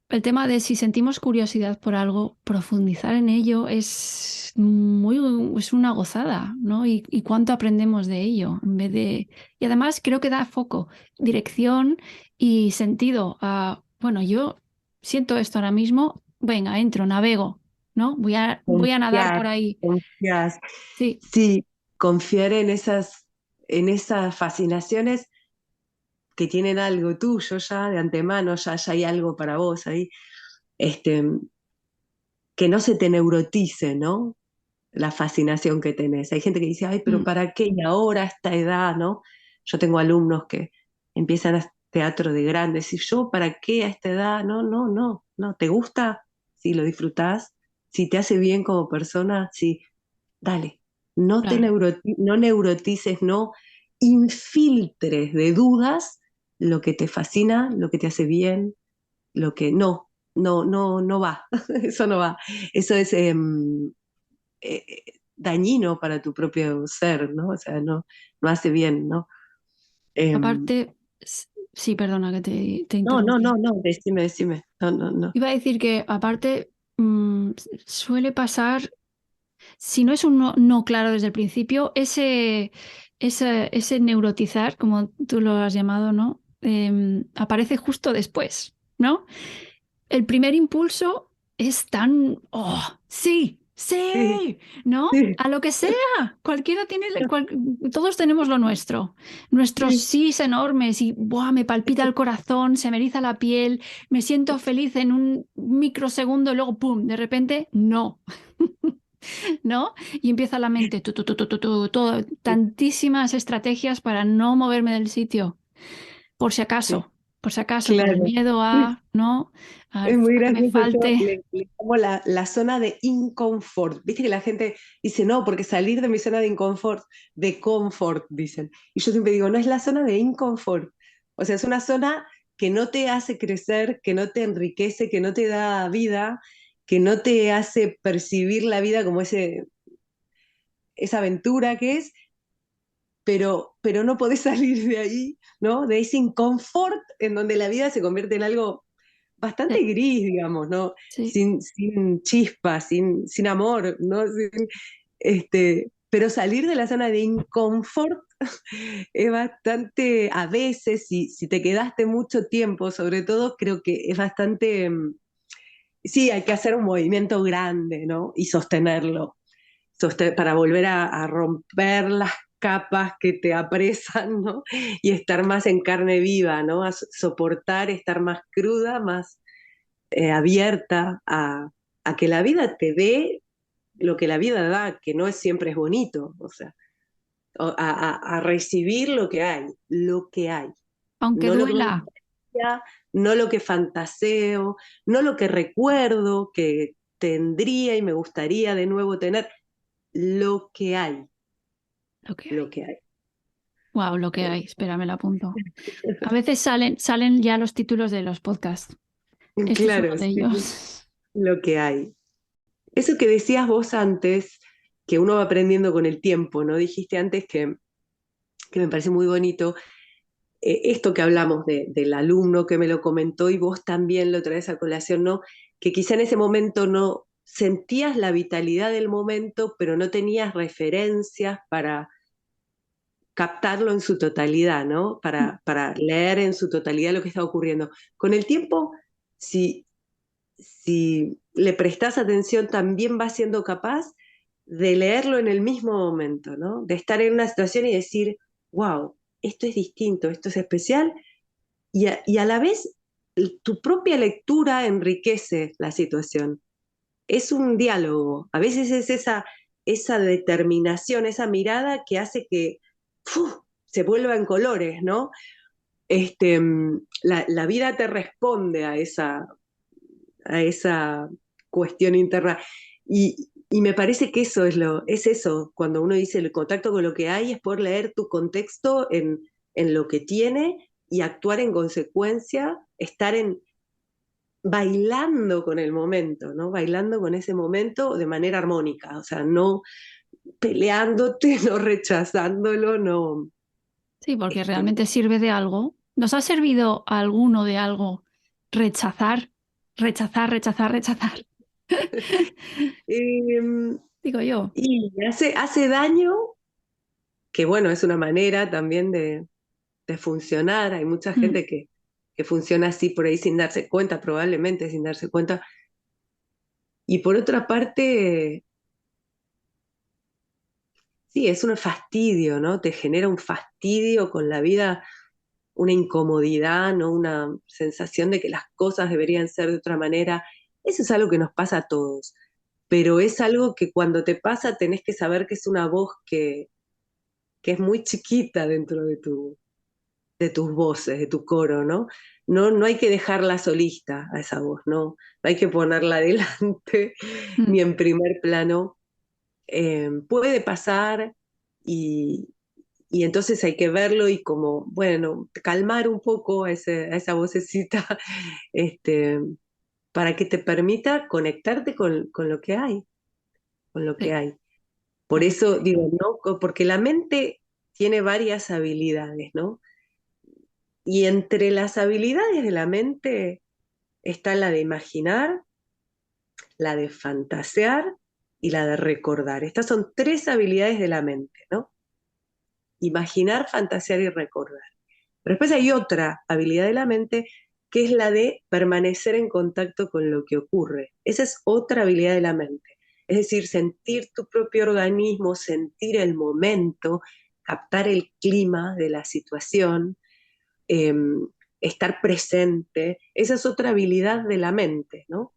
el tema de si sentimos curiosidad por algo, profundizar en ello es es una gozada, ¿no? Y cuánto aprendemos de ello, en vez de... Y además creo que da foco, dirección y sentido a, bueno, yo siento esto ahora mismo, venga, entro, navego, ¿no? Voy a nadar Confiar, por ahí. confiar. Sí, Sí, confiar en esas fascinaciones que tienen algo tuyo ya de antemano, ya hay algo para vos ahí, este, que no se te neurotice, ¿no? La fascinación que tenés. Hay gente que dice, ay, pero mm, ¿para qué? Y ahora a esta edad, ¿no? Yo tengo alumnos que empiezan a teatro de grandes y yo, ¿para qué a esta edad? No, no, no, no. ¿Te gusta? Si lo disfrutás, si te hace bien como persona, sí, dale. claro. No neurotices, no infiltres de dudas lo que te fascina, lo que te hace bien, lo que no, no, no, no va. Eso no va. Eso es dañino para tu propio ser, ¿no? O sea, no, no hace bien, ¿no? Em, Aparte, sí, perdona que te no, no, interrumpí. no, no, decime, decime. No, no, no. Iba a decir que aparte suele pasar, si no es un no, no claro desde el principio, ese neurotizar, como tú lo has llamado, ¿no? Aparece justo después, ¿no? El primer impulso es tan, oh, sí, Sí, sí, ¿no? sí, A lo que sea, cualquiera tiene, todos tenemos lo nuestro. Nuestros sí. sís enormes y, ¡buah! Me palpita el corazón, se me eriza la piel, me siento feliz en un microsegundo y luego, ¡pum! De repente, no, ¿no? Y empieza la mente, tantísimas estrategias para no moverme del sitio, Sí, por si acaso, por el claro. miedo a, ¿no? Es muy A que me gracioso. Yo falte. le llamo la zona de inconfort. Viste que la gente dice, no, porque salir de mi zona de inconfort, de confort, dicen. Y yo siempre digo, no, es la zona de inconfort. O sea, es una zona que no te hace crecer, que no te enriquece, que no te da vida, que no te hace percibir la vida como esa aventura que es, pero no podés salir de ahí, ¿no? De ese inconfort en donde la vida se convierte en algo bastante Sí, gris, digamos, ¿no? sí. Sin chispa, sin amor, ¿no? Pero salir de la zona de inconfort es bastante, a veces, si te quedaste mucho tiempo, sobre todo, creo que es bastante, sí, hay que hacer un movimiento grande, ¿no? Y sostenerlo, para volver a romper las capas que te apresan, ¿no? Y estar más en carne viva, ¿no? A soportar, estar más cruda, más abierta a que la vida te dé lo que la vida da, que no es, siempre es bonito, o sea, a recibir lo que hay, Aunque no lo que me duela. gustaría, no lo que fantaseo, no lo que recuerdo que tendría y me gustaría de nuevo tener, lo que hay, Lo que lo hay. que hay. Wow, lo que hay. Espera, me lo apunto. A veces salen ya los títulos de los podcasts. Este es uno Claro, de sí, ellos. lo que hay. Eso que decías vos antes, que uno va aprendiendo con el tiempo, ¿no? Dijiste antes que me parece muy bonito, esto que hablamos del alumno que me lo comentó y vos también lo traes a colación, ¿no? Que quizá en ese momento no sentías la vitalidad del momento, pero no tenías referencias para captarlo en su totalidad, ¿no? Para leer en su totalidad lo que está ocurriendo. Con el tiempo, si, si le prestás atención, también vas siendo capaz de leerlo en el mismo momento, ¿no? De estar en una situación y decir, wow, esto es distinto, esto es especial, y a la vez tu propia lectura enriquece la situación. Es un diálogo, a veces es esa determinación, esa mirada que hace que se vuelva en colores, ¿no? La vida te responde a esa cuestión interna. Y me parece que es eso, cuando uno dice el contacto con lo que hay, es poder leer tu contexto en lo que tiene y actuar en consecuencia, estar bailando con el momento, ¿no? Bailando con ese momento de manera armónica, o sea, no peleándote, no rechazándolo, no. Sí, porque Este, realmente sirve de algo. ¿Nos ha servido a alguno de algo rechazar Rechazar, rechazar, rechazar. Em, Digo yo. y hace daño, que bueno, es una manera también de funcionar. Hay mucha Mm, gente que funciona así por ahí sin darse cuenta, probablemente sin darse cuenta. Y por otra parte, sí, es un fastidio, ¿no? Te genera un fastidio con la vida, una incomodidad, ¿no? Una sensación de que las cosas deberían ser de otra manera. Eso es algo que nos pasa a todos, pero es algo que cuando te pasa tenés que saber que es una voz que es muy chiquita dentro de tus voces, de tu coro, ¿no? No, no hay que dejarla solista a esa voz, ¿no? No hay que ponerla adelante mm, ni en primer plano. Puede pasar y, y entonces hay que verlo y como, bueno, calmar un poco a esa vocecita, este, para que te permita conectarte con lo que hay, con lo que sí, hay. Por eso digo, ¿no? Porque la mente tiene varias habilidades, ¿no? Y entre las habilidades de la mente está la de imaginar, la de fantasear y la de recordar. Estas son tres habilidades de la mente, ¿no? Imaginar, fantasear y recordar. Pero después hay otra habilidad de la mente que es la de permanecer en contacto con lo que ocurre. Esa es otra habilidad de la mente. Es decir, sentir tu propio organismo, sentir el momento, captar el clima de la situación, eh, estar presente. Esa es otra habilidad de la mente, ¿no?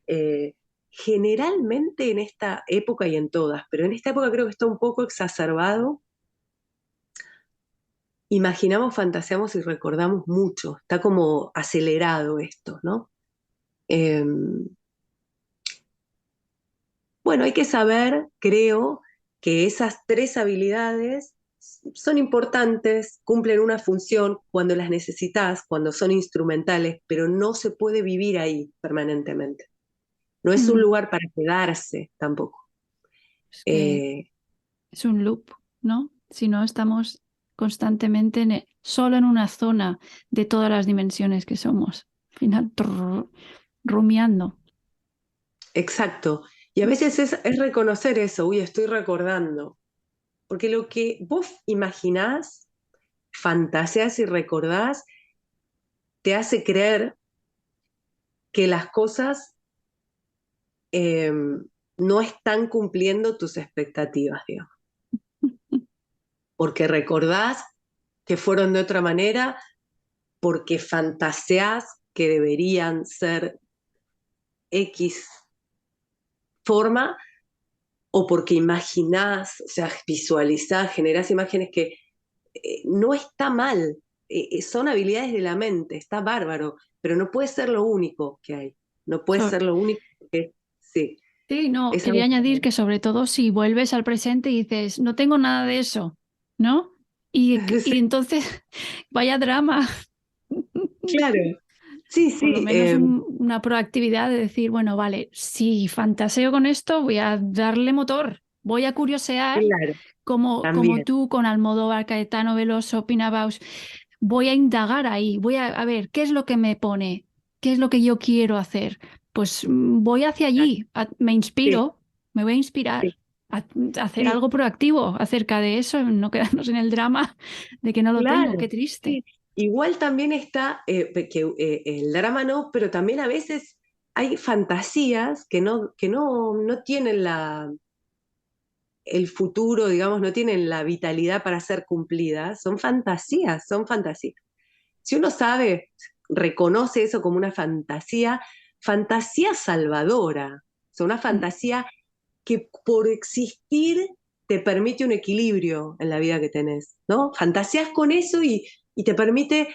Eh, Generalmente en esta época y en todas, pero en esta época creo que está un poco exacerbado. Imaginamos, fantaseamos y recordamos mucho. Está como acelerado esto, ¿no? Eh, bueno, hay que saber, creo, que esas tres habilidades son importantes, cumplen una función cuando las necesitas, cuando son instrumentales, pero no se puede vivir ahí permanentemente. No es un mm. lugar para quedarse tampoco. Es que Eh, es un loop, ¿no? Si no estamos constantemente solo en una zona de todas las dimensiones que somos. Al final, rumiando. exacto. Y a veces es reconocer eso, uy, estoy recordando. Porque lo que vos imaginás, fantaseas y recordás, te hace creer que las cosas eh, no están cumpliendo tus expectativas, digamos. Porque recordás que fueron de otra manera, porque fantaseás que deberían ser X forma, o porque imaginás, o sea, visualizás, generás imágenes que no está mal, son habilidades de la mente, está bárbaro, pero no puede ser lo único que hay, no puede So- ser lo único que, sí, sí, no, es quería algo añadir que sobre todo si vuelves al presente y dices, no tengo nada de eso, ¿no? Y sí, entonces, vaya drama. claro, sí, Por lo sí, menos una proactividad de decir, bueno, vale, si fantaseo con esto, voy a darle motor, voy a curiosear claro, como también, tú con Almodóvar, Caetano Veloso, Pina Bausch, voy a indagar ahí, voy a ver qué es lo que me pone, qué es lo que yo quiero hacer. Pues voy hacia allí, me sí, inspiro, me voy a sí, inspirar. A hacer sí, algo proactivo acerca de eso, no quedarnos en el drama de que no lo tengo, qué claro, triste. sí. Igual también está, que el drama no, pero también a veces hay fantasías no tienen el futuro, digamos, no tienen la vitalidad para ser cumplidas, son fantasías, son fantasías. Si uno sabe, reconoce eso como una fantasía, fantasía salvadora, o sea, una Mm, fantasía que por existir te permite un equilibrio en la vida que tenés, ¿no? Fantasías con eso y te permite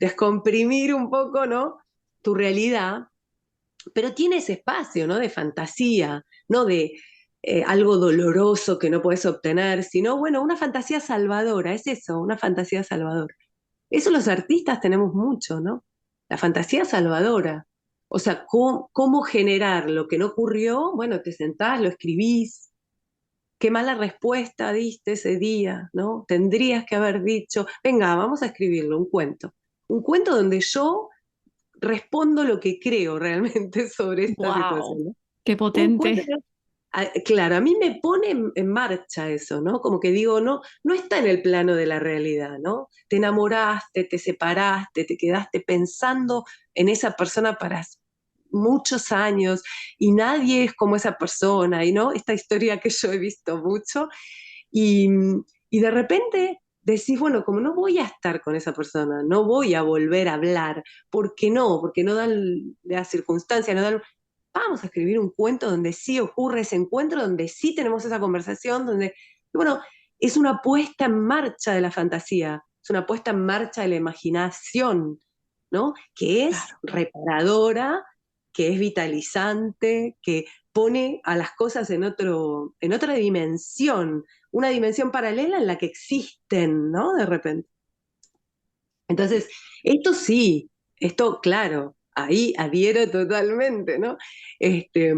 descomprimir un poco, ¿no? Tu realidad, pero tiene ese espacio, ¿no? De fantasía, no de algo doloroso que no puedes obtener, sino, bueno, una fantasía salvadora, es eso, una fantasía salvadora. Eso los artistas tenemos mucho, ¿no? La fantasía salvadora. O sea, cómo generar lo que no ocurrió, bueno, te sentás, lo escribís, qué mala respuesta diste ese día, ¿no? Tendrías que haber dicho, venga, vamos a escribirlo, un cuento. Un cuento donde yo respondo lo que creo realmente sobre esta ¡Wow! situación, ¿no? ¡Qué Un cuento, potente! claro, a mí me pone en marcha eso, ¿no? Como que digo, no, no está en el plano de la realidad, ¿no? Te enamoraste, te separaste, te quedaste pensando en esa persona para muchos años y nadie es como esa persona, y no, esta historia que yo he visto mucho, y, y de repente decís, bueno, como no voy a estar con esa persona, no voy a volver a hablar, ¿por qué no? Porque no dan las circunstancias, no dan... Vamos a escribir un cuento donde sí ocurre ese encuentro, donde sí tenemos esa conversación, donde, bueno, es una puesta en marcha de la fantasía, es una puesta en marcha de la imaginación, ¿no? Que es Claro. reparadora, que es vitalizante, que pone a las cosas en otra dimensión, una dimensión paralela en la que existen, ¿no? De repente. Entonces, esto sí, esto, claro, ahí adhiero totalmente, ¿no? Este,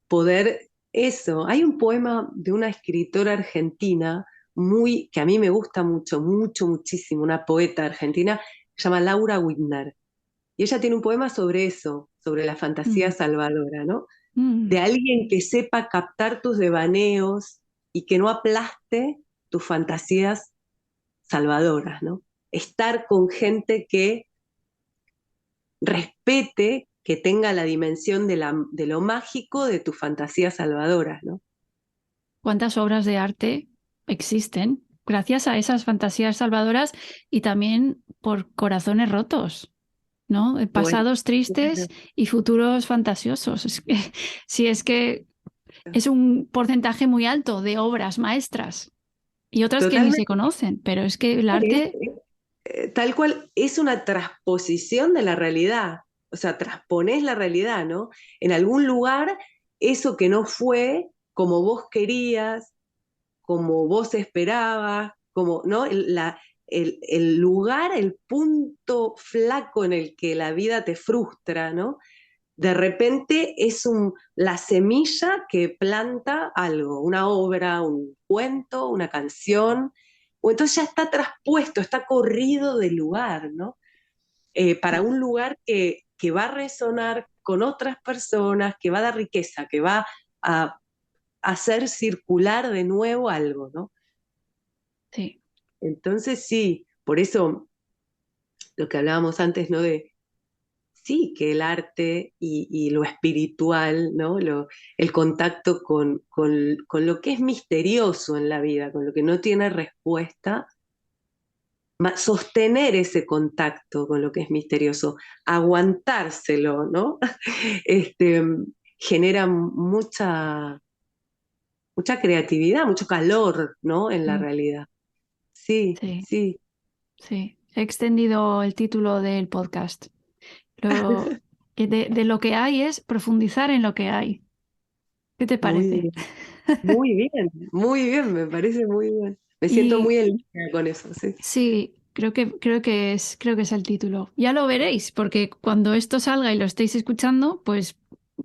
poder eso. Hay un poema de una escritora argentina muy, que a mí me gusta mucho, mucho, muchísimo, una poeta argentina, se llama Laura Widner. Y ella tiene un poema sobre eso, sobre la fantasía Mm, salvadora, ¿no? mm. De alguien que sepa captar tus devaneos y que no aplaste tus fantasías salvadoras, ¿no? Estar con gente que respete, que tenga la dimensión de lo mágico de tus fantasías salvadoras, ¿no? ¿Cuántas obras de arte existen gracias a esas fantasías salvadoras y también por corazones rotos, ¿no? Bueno, Pasados tristes claro, y futuros fantasiosos. Si es que es un porcentaje muy alto de obras maestras y otras que ni se totalmente. conocen, pero es que el arte, Tal cual es una transposición de la realidad, o sea, transponés la realidad, ¿no? En algún lugar, eso que no fue como vos querías, como vos esperabas, como, ¿no? El lugar, el punto flaco en el que la vida te frustra, ¿no? De repente es la semilla que planta algo, una obra, un cuento, una canción, o entonces ya está traspuesto, está corrido del lugar, ¿no? Para un lugar que va a resonar con otras personas, que va a dar riqueza, que va a hacer circular de nuevo algo, ¿no? sí, Entonces sí, por eso lo que hablábamos antes, ¿no? De sí, que el arte y lo espiritual, ¿no? El contacto con lo que es misterioso en la vida, con lo que no tiene respuesta, sostener ese contacto con lo que es misterioso, aguantárselo, ¿no? Este, genera mucha creatividad, mucho calor, ¿no? En la mm, realidad. Sí, sí, sí. sí. He extendido el título del podcast. Lo, de lo que hay es profundizar en lo que hay. ¿Qué te Muy parece? bien, muy bien, me parece muy bien. Me siento Y muy en línea con eso, sí. sí, creo que es el título. Ya lo veréis, porque cuando esto salga y lo estéis escuchando, pues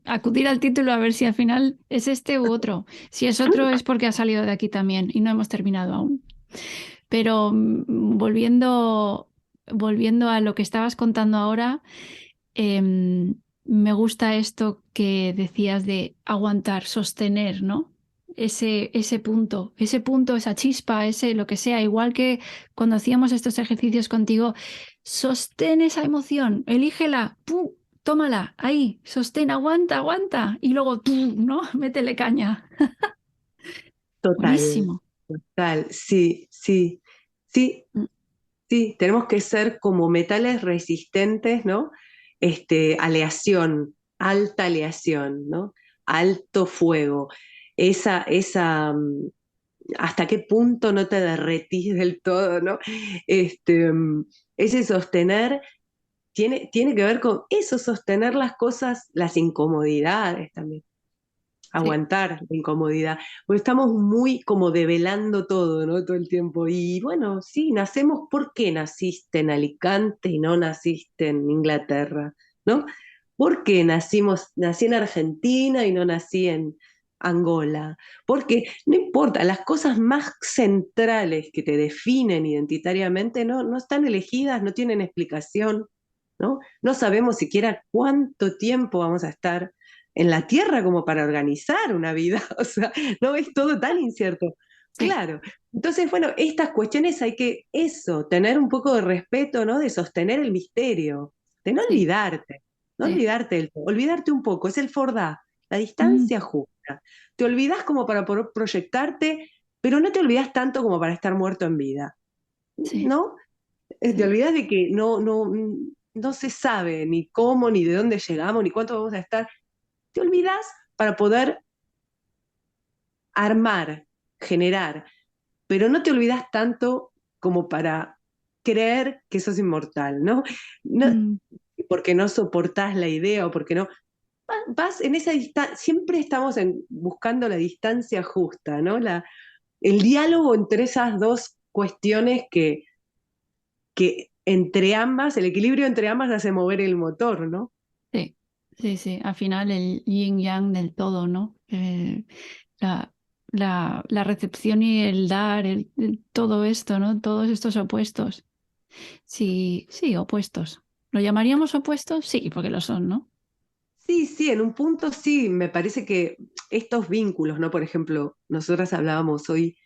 acudir al título a ver si al final es este u otro. Si es otro es porque ha salido de aquí también y no hemos terminado aún. Pero volviendo a lo que estabas contando ahora, me gusta esto que decías de aguantar, sostener, ¿no? Ese punto, esa chispa, ese lo que sea, igual que cuando hacíamos estos ejercicios contigo, sostén esa emoción, elígela, ¡pum! Tómala, ahí, sostén, aguanta, aguanta, y luego tú, ¿no? Métele caña. Total, Buenísimo. total, sí, sí, sí, Mm, sí. Tenemos que ser como metales resistentes, ¿no? Aleación, alta aleación, ¿no? Alto fuego. Hasta qué punto no te derretís del todo, ¿no? Este, ese sostener tiene que ver con eso, sostener las cosas, las incomodidades también, sí, aguantar la incomodidad, porque estamos muy como develando todo, ¿no? Todo el tiempo. Y bueno, sí, nacemos, ¿por qué naciste en Alicante y no naciste en Inglaterra? ¿No? ¿Por qué nací en Argentina y no nací en Angola? Porque no importa, las cosas más centrales que te definen identitariamente no están elegidas, no tienen explicación. ¿no? No sabemos siquiera cuánto tiempo vamos a estar en la Tierra como para organizar una vida, o sea, no es todo tan incierto. Sí, Claro, entonces, bueno, estas cuestiones hay que, eso, tener un poco de respeto, ¿no? De sostener el misterio, de sí, no sí. olvidarte, olvidarte un poco, es el Fordá, la Mm, distancia justa. Te olvidas como para poder proyectarte, pero no te olvidas tanto como para estar muerto en vida, sí, ¿no? Te sí. olvidas de que no se sabe ni cómo, ni de dónde llegamos, ni cuánto vamos a estar. Te olvidas para poder armar, generar, pero no te olvidas tanto como para creer que sos inmortal, ¿no? No, Mm, porque no soportás la idea o porque no. Vas en esa distancia, siempre estamos buscando la distancia justa, ¿no? El diálogo entre esas dos cuestiones que entre ambas, el equilibrio entre ambas hace mover el motor, ¿no? sí, sí, sí. Al final el yin yang del todo, ¿no? La, la recepción y el dar, todo esto, ¿no? Todos estos opuestos. Sí, sí, opuestos. ¿Lo llamaríamos opuestos? Sí, porque lo son, ¿no? Sí, sí, en un punto sí, me parece que estos vínculos, ¿no? Por ejemplo, nosotras hablábamos hoy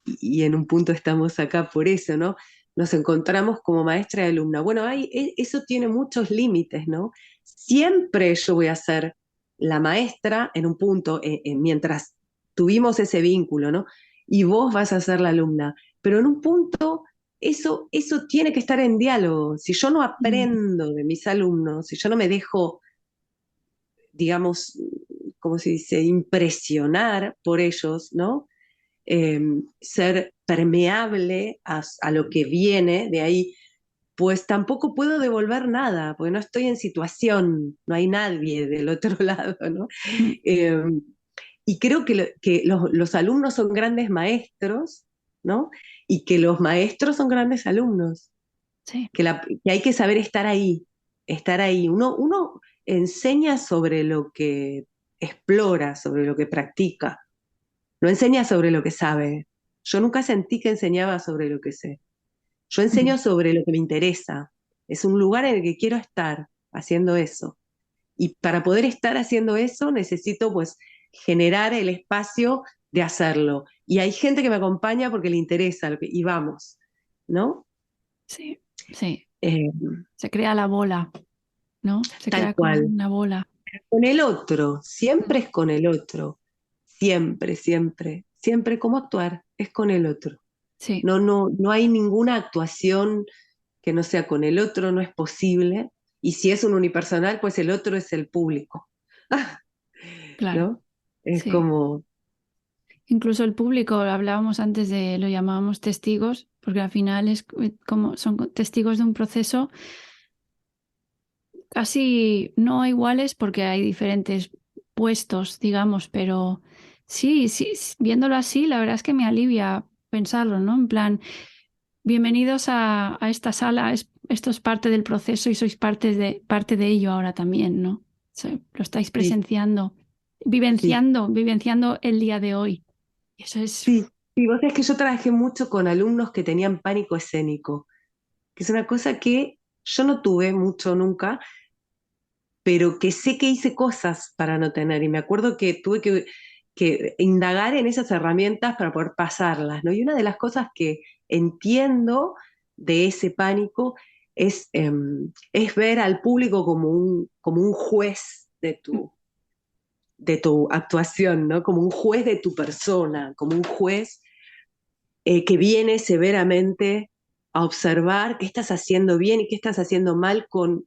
y en un punto estamos acá por eso, ¿no? Nos encontramos como maestra y alumna. Bueno, eso tiene muchos límites, ¿no? Siempre yo voy a ser la maestra en un punto, mientras tuvimos ese vínculo, ¿no? Y vos vas a ser la alumna. Pero en un punto eso tiene que estar en diálogo. Si yo no Mm, aprendo de mis alumnos, si yo no me dejo, digamos, ¿cómo se dice?, impresionar por ellos, ¿no? Ser permeable a lo que viene de ahí, pues tampoco puedo devolver nada, porque no estoy en situación, no hay nadie del otro lado, ¿no? mm, Eh, y creo que los alumnos son grandes maestros, ¿no? Y que los maestros son grandes alumnos, sí. que hay que saber estar ahí, estar ahí. Uno enseña sobre lo que explora, sobre lo que practica, no enseña sobre lo que sabe. Yo nunca sentí que enseñaba sobre lo que sé. Yo Mm, enseño sobre lo que me interesa. Es un lugar en el que quiero estar haciendo eso. Y para poder estar haciendo eso necesito pues generar el espacio de hacerlo. Y hay gente que me acompaña porque le interesa y vamos, ¿no? sí, sí. Eh, Se crea la bola, ¿no? Se Tal crea como cual. una bola. Con el otro, Mm, siempre es con el otro. Siempre, siempre. Siempre cómo actuar es con el otro. sí, No hay ninguna actuación que no sea con el otro, no es posible. Y si es un unipersonal, pues el otro es el público, claro, ¿no? Es sí. como, Incluso el público, hablábamos antes de, lo llamábamos testigos, porque al final es como son testigos de un proceso casi no iguales porque hay diferentes puestos, digamos, pero sí, sí, viéndolo así, la verdad es que me alivia pensarlo, ¿no? En plan, bienvenidos a esta sala, esto es parte del proceso y sois parte de ello ahora también, ¿no? Lo estáis sí, presenciando, sí, vivenciando el día de hoy. Y eso es, sí. Sí, vos sabés que yo trabajé mucho con alumnos que tenían pánico escénico, que es una cosa que yo no tuve mucho nunca, pero que sé que hice cosas para no tener. Y me acuerdo que tuve que indagar en esas herramientas para poder pasarlas, ¿no? Y una de las cosas que entiendo de ese pánico es ver al público como un juez de tu actuación, ¿no? Como un juez de tu persona, como un juez que viene severamente a observar qué estás haciendo bien y qué estás haciendo mal con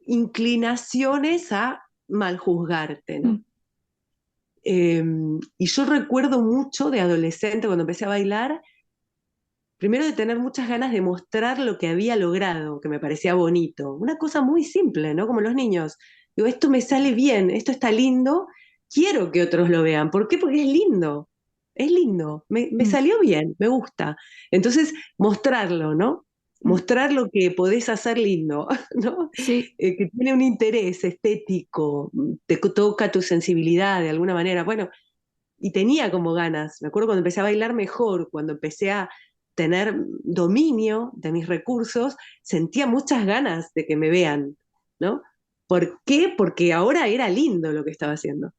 inclinaciones a mal juzgarte, ¿no? mm, Eh, y yo recuerdo mucho de adolescente, cuando empecé a bailar, primero de tener muchas ganas de mostrar lo que había logrado, que me parecía bonito. Una cosa muy simple, ¿no? Como los niños. Digo, esto me sale bien, esto está lindo, quiero que otros lo vean. ¿Por qué? Porque es lindo, me mm, salió bien, me gusta. Entonces, mostrarlo, ¿no? mm. Mostrar lo que podés hacer lindo, ¿no? Sí, Que tiene un interés estético, toca tu sensibilidad de alguna manera. Bueno, y tenía como ganas. Me acuerdo cuando empecé a bailar mejor, cuando empecé a tener dominio de mis recursos, sentía muchas ganas de que me vean, ¿no? ¿Por qué? Porque ahora era lindo lo que estaba haciendo.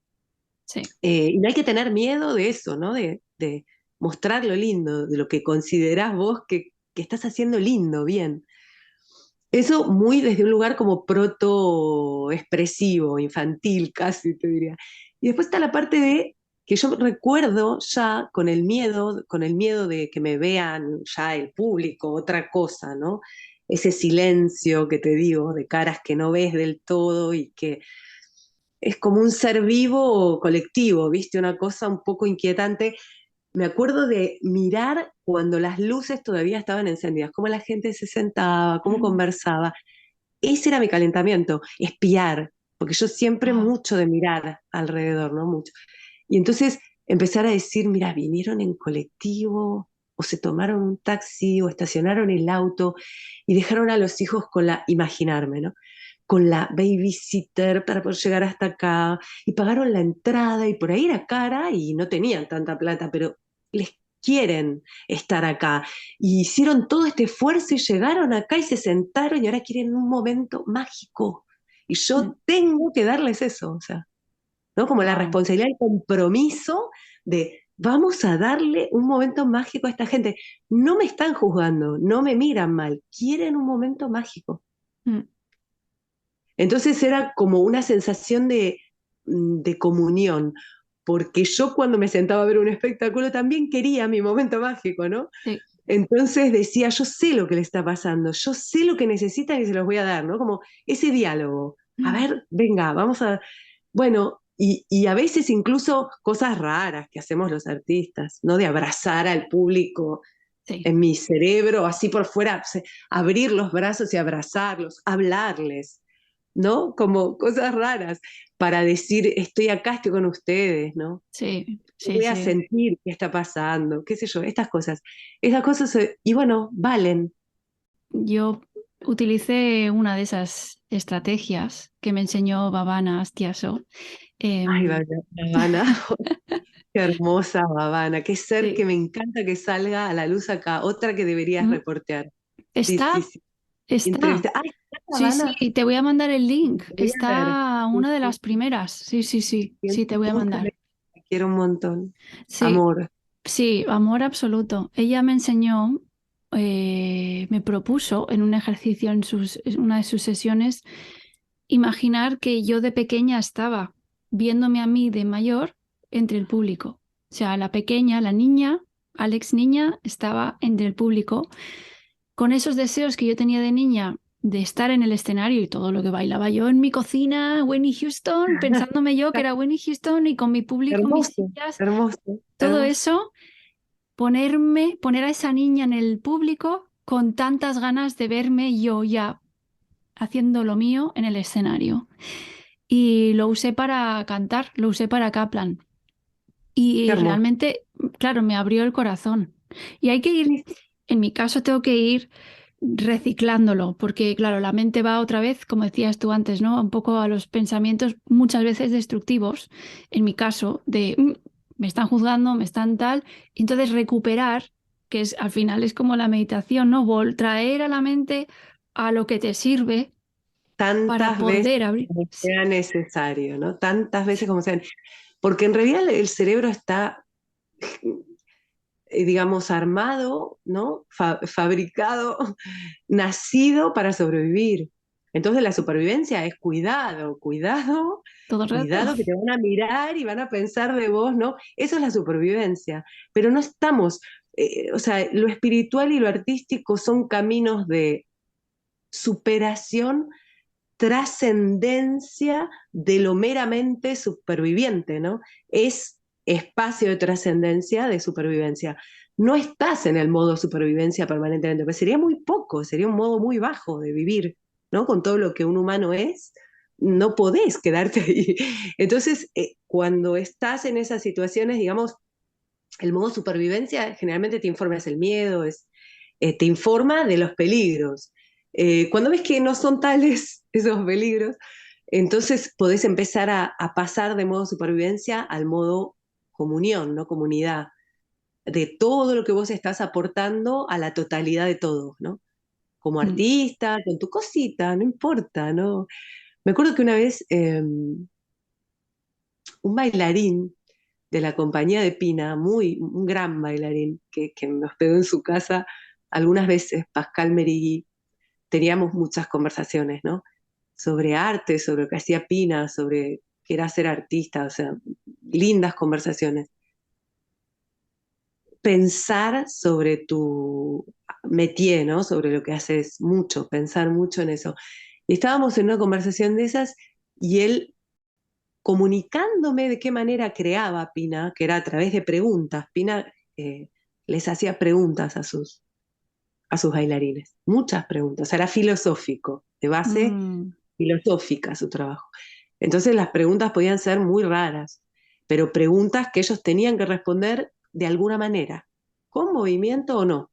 Sí. Y no hay que tener miedo de eso, ¿no? De mostrar lo lindo, de lo que considerás vos que estás haciendo lindo, bien. Eso muy desde un lugar como proto expresivo, infantil casi, te diría. Y después está la parte de que yo recuerdo ya con el miedo de que me vean ya el público, otra cosa, ¿no? Ese silencio que te digo, de caras que no ves del todo y que es como un ser vivo colectivo, ¿viste? Una cosa un poco inquietante. Me acuerdo de mirar cuando las luces todavía estaban encendidas, cómo la gente se sentaba, cómo Mm. conversaba. Ese era mi calentamiento, espiar, porque yo siempre Wow. mucho de mirar alrededor, ¿no? Mucho. Y entonces empezar a decir, mira, vinieron en colectivo, o se tomaron un taxi, o estacionaron el auto, y dejaron a los hijos con imaginarme, ¿no? Con la babysitter para poder llegar hasta acá, y pagaron la entrada, y por ahí era cara, y no tenían tanta plata, pero les quieren estar acá. Y hicieron todo este esfuerzo y llegaron acá y se sentaron y ahora quieren un momento mágico. Y Mm. yo tengo que darles eso, o sea, ¿no? Como la Wow. responsabilidad y el compromiso de vamos a darle un momento mágico a esta gente. No me están juzgando, no me miran mal, quieren un momento mágico. Mm. Entonces era como una sensación de comunión, porque yo cuando me sentaba a ver un espectáculo también quería mi momento mágico, ¿no? Sí. Entonces decía, yo sé lo que le está pasando, yo sé lo que necesitan y se los voy a dar, ¿no? Como ese diálogo. A Mm. ver, venga, vamos a... Bueno, y a veces incluso cosas raras que hacemos los artistas, ¿no? De abrazar al público Sí. en mi cerebro, así por fuera, abrir los brazos y abrazarlos, hablarles, ¿no? Como cosas raras para decir, estoy acá, estoy con ustedes, ¿no? Sí. Sí. Voy a Sí. sentir qué está pasando, qué sé yo, estas cosas. Esas cosas, y bueno, valen. Yo utilicé una de esas estrategias que me enseñó Babana Astiaso. Ay, Em, Babana, qué hermosa Babana, qué ser que sí. me encanta que salga a la luz acá, otra que deberías Mm. reportear. Sí, sí, Está, sí. está. Entrevista. Ay, ¿está Sí, sí, Babana? te voy a mandar el link. Voy a ver. Está Sí, una de sí, las primeras. Sí, sí, sí. Sí, te voy a búscame, mandar. te quiero un montón. Sí, Amor. sí, amor absoluto. Ella me enseñó, me propuso en un ejercicio en una de sus sesiones, imaginar que yo de pequeña estaba viéndome a mí de mayor entre el público. O sea, la pequeña, la niña, Alex niña, estaba entre el público con esos deseos que yo tenía de niña de estar en el escenario y todo lo que bailaba yo en mi cocina, Whitney Houston, pensándome yo que era Whitney Houston y con mi público, mis Hermoso, sillas, hermoso, todo hermoso. eso, poner a esa niña en el público con tantas ganas de verme yo ya haciendo lo mío en el escenario. Y lo usé para cantar, lo usé para Kaplan. Qué Y hermoso. realmente, claro, me abrió el corazón. Y hay que ir, Sí, sí, en mi caso tengo que ir reciclándolo, porque claro, la mente va otra vez, como decías tú antes, ¿no? Un poco a los pensamientos muchas veces destructivos, en mi caso, de me están juzgando, me están tal, y entonces recuperar, que es al final es como la meditación, ¿no? Traer a la mente a lo que te sirve para tantas veces poder abrir. como Sí, sea necesario, ¿no? Tantas veces sí, como sean. Porque en realidad el cerebro está, digamos, armado, ¿no? Fabricado, nacido para sobrevivir. Entonces la supervivencia es cuidado, cuidado, todo el rato. cuidado que te van a mirar y van a pensar de vos, ¿no? Eso es la supervivencia. Pero no estamos, o sea, lo espiritual y lo artístico son caminos de superación, trascendencia de lo meramente superviviente, ¿no? Es espacio de trascendencia, de supervivencia. No estás en el modo supervivencia permanentemente, porque sería muy poco, sería un modo muy bajo de vivir, ¿no? Con todo lo que un humano es, no podés quedarte ahí. Entonces, cuando estás en esas situaciones, digamos, el modo supervivencia generalmente te informa, es el miedo, te informa de los peligros. Cuando ves que no son tales esos peligros, entonces podés empezar a pasar de modo supervivencia al modo comunión, ¿no? Comunidad, de todo lo que vos estás aportando a la totalidad de todos, ¿no? Como Mm. artista, con tu cosita, no importa, ¿no? Me acuerdo que una vez un bailarín de la compañía de Pina, un gran bailarín, que me hospedó en su casa algunas veces, Pascal Merigui, teníamos muchas conversaciones, ¿no? Sobre arte, sobre lo que hacía Pina, sobre qué era ser artista, o sea, lindas conversaciones. Pensar sobre tu métier, ¿no? Sobre lo que haces mucho, pensar mucho en eso. Y estábamos en una conversación de esas y él comunicándome de qué manera creaba Pina, que era a través de preguntas. Pina les hacía preguntas a sus bailarines, muchas preguntas. O sea, era filosófico, de base Mm. filosófica su trabajo. Entonces las preguntas podían ser muy raras, pero preguntas que ellos tenían que responder de alguna manera, con movimiento o no.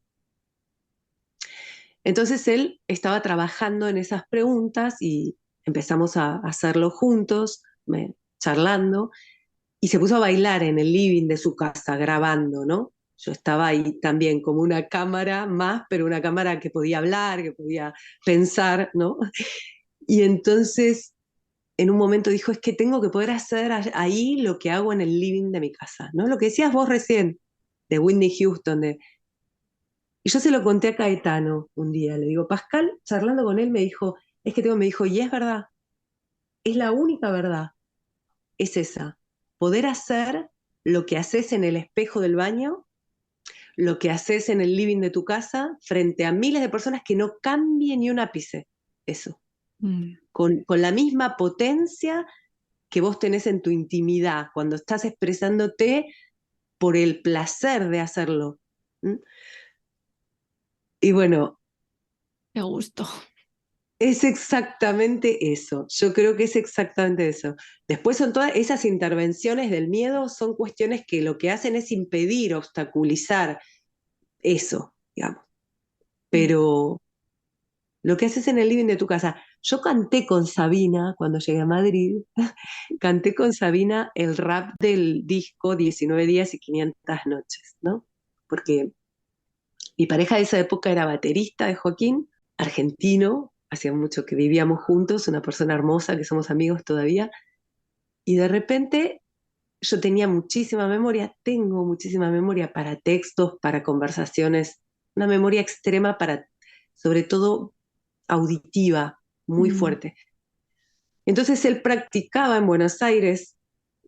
Entonces él estaba trabajando en esas preguntas y empezamos a hacerlo juntos, charlando, y se puso a bailar en el living de su casa, grabando, ¿no? Yo estaba ahí también como una cámara más, pero una cámara que podía hablar, que podía pensar, ¿no? Y entonces en un momento dijo, es que tengo que poder hacer ahí lo que hago en el living de mi casa, ¿no? Lo que decías vos recién, de Whitney Houston. Y yo se lo conté a Caetano un día, le digo, Pascal, charlando con él, me dijo, es que tengo, me dijo, y es verdad, es la única verdad, es esa, poder hacer lo que haces en el espejo del baño, lo que haces en el living de tu casa, frente a miles de personas que no cambie ni un ápice, eso, Mm. con la misma potencia que vos tenés en tu intimidad, cuando estás expresándote por el placer de hacerlo. ¿Mm? Y bueno, Qué gusto. es exactamente eso. Yo creo que es exactamente eso. Después son todas esas intervenciones del miedo, son cuestiones que lo que hacen es impedir, obstaculizar eso, digamos. Mm. Pero lo que haces en el living de tu casa. Yo canté con Sabina cuando llegué a Madrid, canté con Sabina el rap del disco 19 días y 500 noches, ¿no? Porque mi pareja de esa época era baterista de Joaquín, argentino, hacía mucho que vivíamos juntos, una persona hermosa, que somos amigos todavía, y de repente yo tenía muchísima memoria, tengo muchísima memoria para textos, para conversaciones, una memoria extrema para, sobre todo, auditiva, muy Mm. fuerte. Entonces él practicaba en Buenos Aires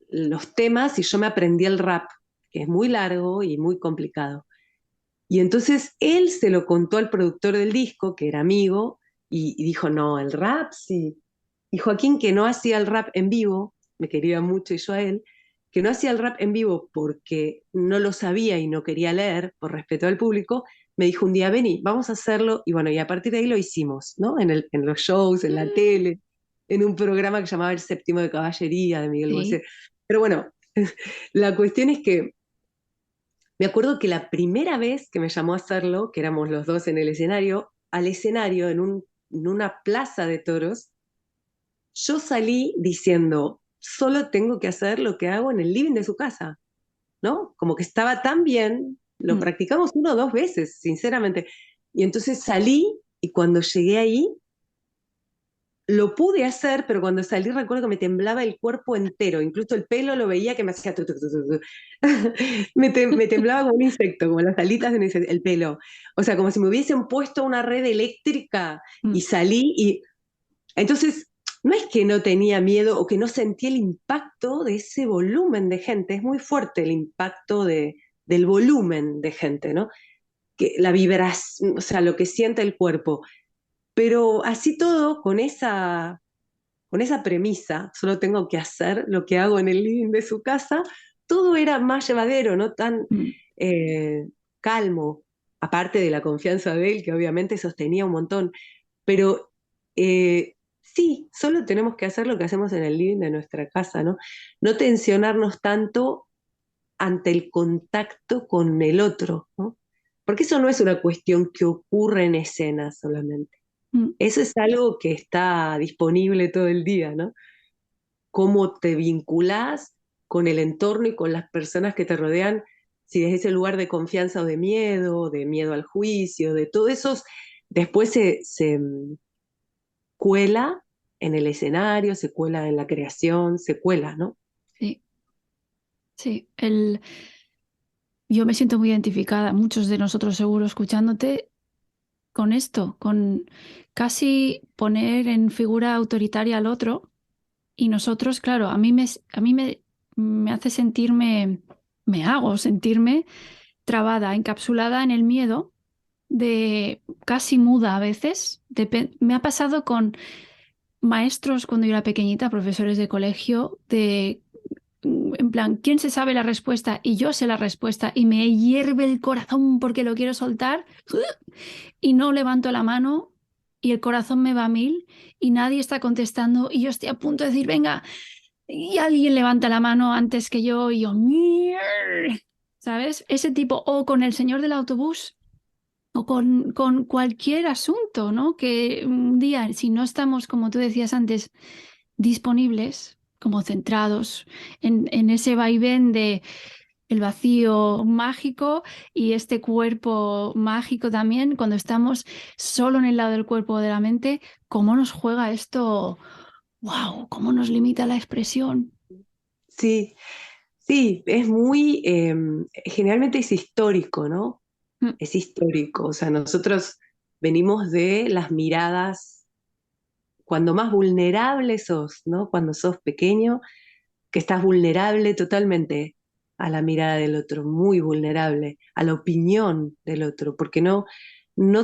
los temas y yo me aprendí el rap, que es muy largo y muy complicado. Y entonces él se lo contó al productor del disco, que era amigo, y dijo, no, el rap sí. Y Joaquín, que no hacía el rap en vivo, me quería mucho y yo a él, que no hacía el rap en vivo porque no lo sabía y no quería leer, por respeto al público, me dijo un día, vení, vamos a hacerlo. Y bueno, y a partir de ahí lo hicimos, ¿no? En los shows, en la Mm. tele, en un programa que llamaba El Séptimo de Caballería de Miguel Sí. Bosé. Pero bueno, la cuestión es que me acuerdo que la primera vez que me llamó a hacerlo, que éramos los dos en el escenario, al escenario en una plaza de toros, yo salí diciendo, solo tengo que hacer lo que hago en el living de su casa, ¿no? Como que estaba tan bien, lo Mm. practicamos una o dos veces, sinceramente. Y entonces salí y cuando llegué ahí, lo pude hacer, pero cuando salí recuerdo que me temblaba el cuerpo entero, incluso el pelo lo veía que me hacía... me temblaba como un insecto, como las alitas de un insecto, el pelo. O sea, como si me hubiesen puesto una red eléctrica y Mm. salí y... Entonces, no es que no tenía miedo o que no sentí el impacto de ese volumen de gente, es muy fuerte el impacto del volumen de gente, ¿no? Que la vibración, o sea, lo que siente el cuerpo. Pero así todo, con esa premisa, solo tengo que hacer lo que hago en el living de su casa, todo era más llevadero, no tan Mm. eh, calmo, aparte de la confianza de él, que obviamente sostenía un montón. Pero sí, solo tenemos que hacer lo que hacemos en el living de nuestra casa, ¿no? No tensionarnos tanto ante el contacto con el otro, ¿no? Porque eso no es una cuestión que ocurre en escena solamente. Mm. Eso es algo que está disponible todo el día, ¿no? Cómo te vinculás con el entorno y con las personas que te rodean si desde ese lugar de confianza o de miedo al juicio, de todo eso, después se cuela en el escenario, se cuela en la creación, se cuela, ¿no? Sí, sí. Yo me siento muy identificada, muchos de nosotros seguro escuchándote, con esto, con casi poner en figura autoritaria al otro. Y nosotros, claro, me hace sentirme, me hago sentirme trabada, encapsulada en el miedo, de casi muda a veces. Me ha pasado con maestros cuando yo era pequeñita, profesores de colegio, en plan, ¿quién se sabe la respuesta? Y yo sé la respuesta y me hierve el corazón porque lo quiero soltar y no levanto la mano y el corazón me va a mil y nadie está contestando y yo estoy a punto de decir, venga, y alguien levanta la mano antes que yo y yo, "Mier", ¿sabes? Ese tipo, o con el señor del autobús, o con cualquier asunto, ¿no? Que un día, si no estamos, como tú decías antes, disponibles, como centrados en ese vaivén de el vacío mágico y este cuerpo mágico también, cuando estamos solo en el lado del cuerpo o de la mente, ¿cómo nos juega esto? ¡Wow! ¿Cómo nos limita la expresión? Sí, sí, es muy, generalmente es histórico, ¿no? Mm, Es histórico, o sea, nosotros venimos de las miradas, cuando más vulnerable sos, ¿no? Cuando sos pequeño, que estás vulnerable totalmente a la mirada del otro, muy vulnerable, a la opinión del otro, porque no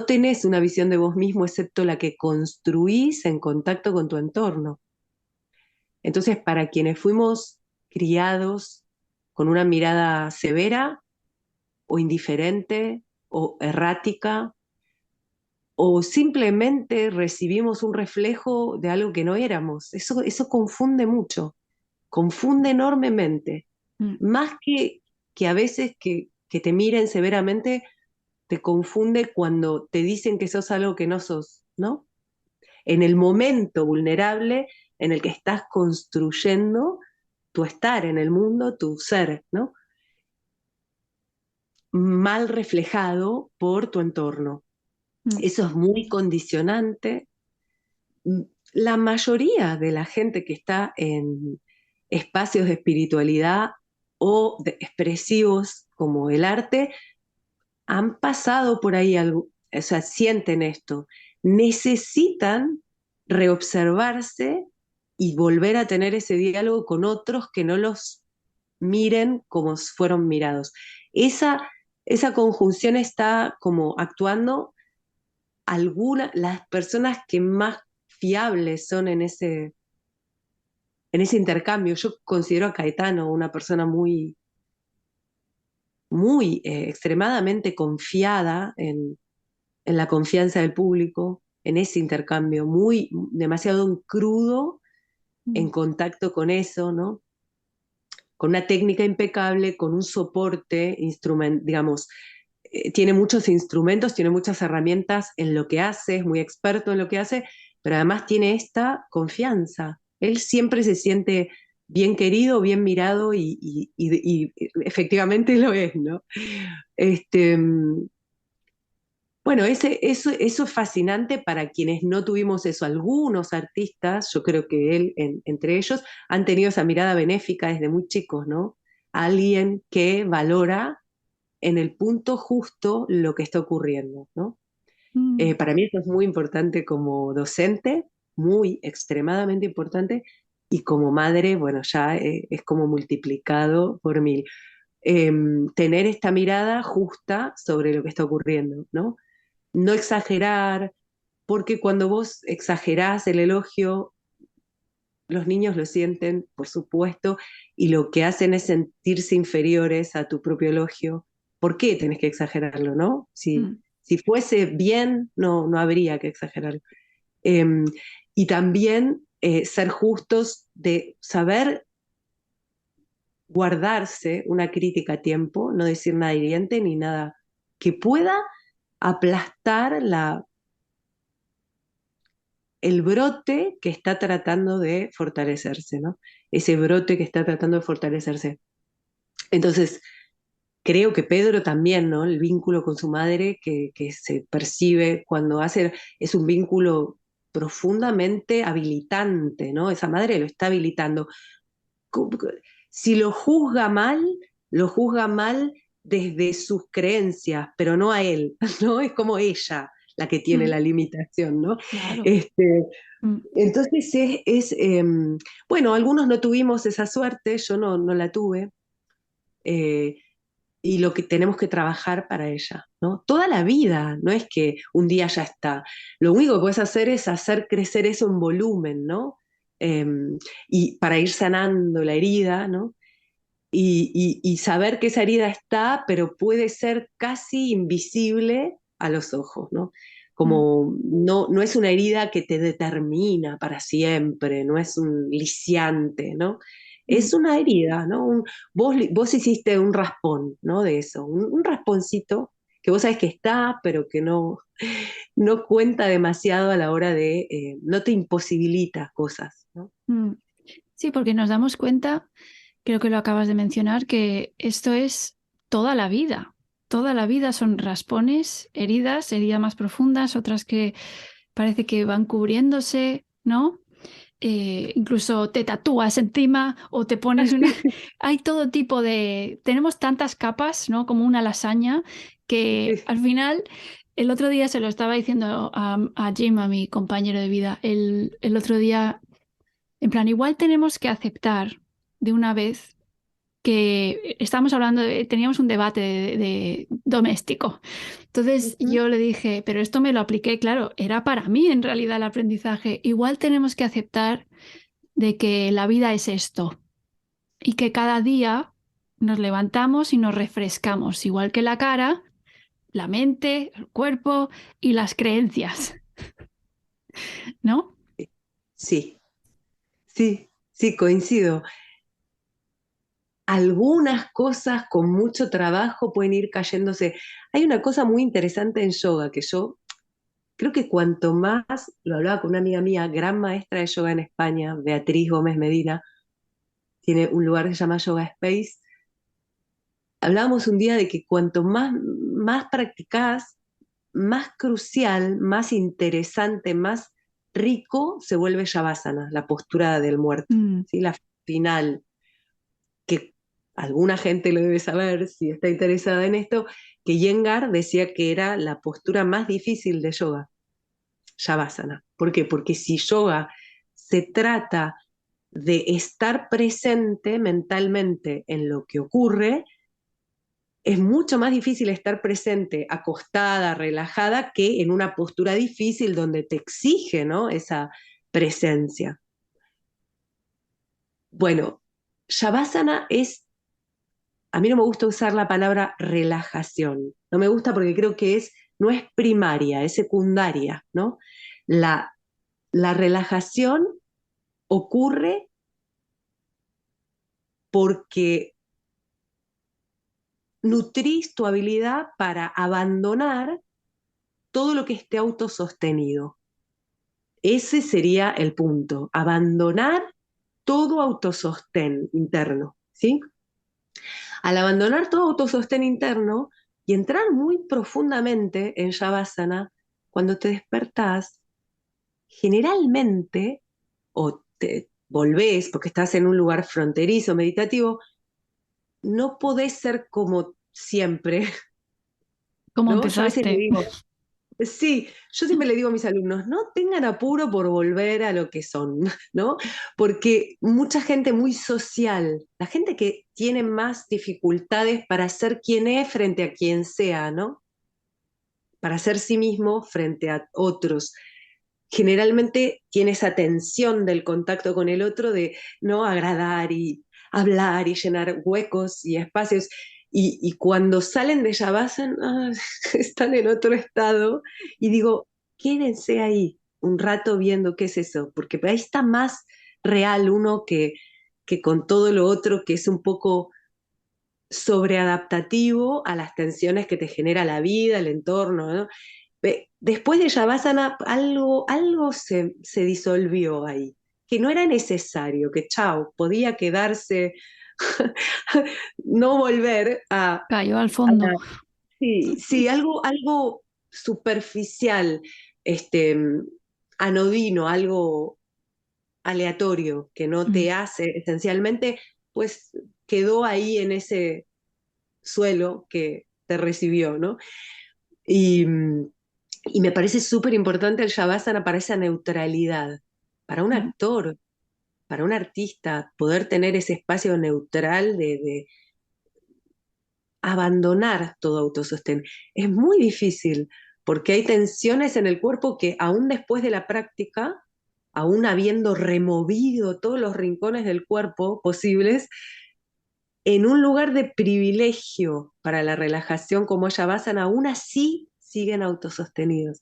tenés una visión de vos mismo excepto la que construís en contacto con tu entorno. Entonces, para quienes fuimos criados con una mirada severa o indiferente o errática, o simplemente recibimos un reflejo de algo que no éramos, eso confunde mucho, confunde enormemente. mm, Más que a veces que te miren severamente, te confunde cuando te dicen que sos algo que no sos, ¿no? En el momento vulnerable en el que estás construyendo tu estar en el mundo, tu ser, ¿no? Mal reflejado por tu entorno. mm, Eso es muy condicionante. La mayoría de la gente que está en espacios de espiritualidad o de expresivos como el arte han pasado por ahí algo, o sea, sienten esto, necesitan reobservarse y volver a tener ese diálogo con otros que no los miren como fueron mirados. Esa, esa conjunción está como actuando las personas que más fiables son en ese intercambio. Yo considero a Caetano una persona muy, muy extremadamente confiada en la confianza del público, en ese intercambio, muy, demasiado crudo en mm, contacto con eso, ¿no? Con una técnica impecable, con un soporte, digamos, tiene muchos instrumentos, tiene muchas herramientas en lo que hace, es muy experto en lo que hace, pero además tiene esta confianza. Él siempre se siente bien querido, bien mirado y efectivamente lo es, ¿no? Este, bueno, eso es fascinante para quienes no tuvimos eso. Algunos artistas, yo creo que él entre ellos, han tenido esa mirada benéfica desde muy chicos, ¿no? Alguien que valora en el punto justo lo que está ocurriendo, ¿no? mm, Para mí eso es muy importante como docente, muy extremadamente importante, y como madre, bueno, ya es como multiplicado por mil. Tener esta mirada justa sobre lo que está ocurriendo, ¿no? No exagerar, porque cuando vos exagerás el elogio, los niños lo sienten, por supuesto, y lo que hacen es sentirse inferiores a tu propio elogio. ¿Por qué tenés que exagerarlo, no? mm, Si fuese bien, no habría que exagerarlo. Eh, y también ser justos de saber guardarse una crítica a tiempo, no decir nada hiriente ni nada que pueda aplastar el brote que está tratando de fortalecerse, ¿no? Ese brote que está tratando de fortalecerse. Entonces, creo que Pedro también, ¿no? El vínculo con su madre que se percibe cuando hace, es un vínculo profundamente habilitante, ¿no? Esa madre lo está habilitando. Cu- cu- Si lo juzga mal desde sus creencias, pero no a él, ¿no? Es como ella la que tiene Mm, la limitación, ¿no? claro. Este, Mm, entonces bueno, algunos no tuvimos esa suerte, yo no la tuve, eh, y lo que tenemos que trabajar para ella, ¿no? Toda la vida, no es que un día ya está. Lo único que puedes hacer es hacer crecer eso en volumen, ¿no? Eh, y para ir sanando la herida, ¿no? Y saber que esa herida está, pero puede ser casi invisible a los ojos, ¿no? mm, Como no es una herida que te determina para siempre, no es un lisiante, ¿no? mm. Es una herida, ¿no? Vos hiciste un raspón, ¿no? De eso, un rasponcito que vos sabés que está, pero que no cuenta demasiado a la hora de, no te imposibilita cosas, ¿no? Mm. Sí, porque nos damos cuenta, creo que lo acabas de mencionar, que esto es toda la vida. Toda la vida son raspones, heridas, heridas más profundas, otras que parece que van cubriéndose, ¿no? Incluso te tatúas encima o te pones una... Hay todo tipo de... Tenemos tantas capas, ¿no? Como una lasaña, que Sí. al final, el otro día se lo estaba diciendo a Jim, a mi compañero de vida, el otro día, en plan, igual tenemos que aceptar de una vez que estamos hablando teníamos un debate de doméstico. Entonces Ujú. yo le dije, pero esto me lo apliqué, claro, era para mí en realidad el aprendizaje. Igual tenemos que aceptar de que la vida es esto y que cada día nos levantamos y nos refrescamos, igual que la cara, la mente, el cuerpo y las creencias, ¿no? Sí, sí, coincido. Algunas cosas con mucho trabajo pueden ir cayéndose. Hay una cosa muy interesante en yoga que yo creo que cuanto más, lo hablaba con una amiga mía, gran maestra de yoga en España, Beatriz Gómez Medina, tiene un lugar que se llama Yoga Space. Hablábamos un día de que cuanto más practicás, más crucial, más interesante, más rico se vuelve Shavasana, la postura del muerto, Mm, ¿sí? La final, que alguna gente lo debe saber si está interesada en esto, que Iyengar decía que era la postura más difícil de yoga, Shavasana. ¿Por qué? Porque si yoga se trata de estar presente mentalmente en lo que ocurre, es mucho más difícil estar presente acostada, relajada, que en una postura difícil donde te exige, ¿no? Esa presencia. Bueno, Shavasana es, a mí no me gusta usar la palabra relajación, no me gusta porque creo que no es primaria, es secundaria, ¿no? La, la relajación ocurre porque nutrís tu habilidad para abandonar todo lo que esté autosostenido. Ese sería el punto, abandonar todo autosostén interno, ¿sí? Al abandonar todo autosostén interno y entrar muy profundamente en Shavasana, cuando te despertás, generalmente, o te volvés porque estás en un lugar fronterizo, meditativo, no podés ser como siempre, ¿Cómo ¿no? Yo a veces le empezaste? digo, sí, yo siempre le digo a mis alumnos, no tengan apuro por volver a lo que son, ¿no? Porque mucha gente muy social, la gente que tiene más dificultades para ser quien es frente a quien sea, ¿no? Para ser sí mismo frente a otros. Generalmente tiene esa tensión del contacto con el otro de no agradar y hablar y llenar huecos y espacios. Y cuando salen de Shavasana, están en otro estado y digo, quédense ahí un rato viendo qué es eso, porque ahí está más real uno que con todo lo otro que es un poco sobreadaptativo a las tensiones que te genera la vida, el entorno, ¿no? Después de Shavasana algo se disolvió ahí, que no era necesario, que chao, podía quedarse no volver Cayó al fondo. sí, sí, algo superficial, este, anodino, algo aleatorio que no Mm, te hace esencialmente, pues quedó ahí en ese suelo que te recibió, ¿no? Y, y me parece súper importante el Shavasana para esa neutralidad, para un mm, actor, para un artista, poder tener ese espacio neutral de abandonar todo autosostén. Es muy difícil porque hay tensiones en el cuerpo que aún después de la práctica, aún habiendo removido todos los rincones del cuerpo posibles, en un lugar de privilegio para la relajación como Shavasana, aún así siguen autosostenidos.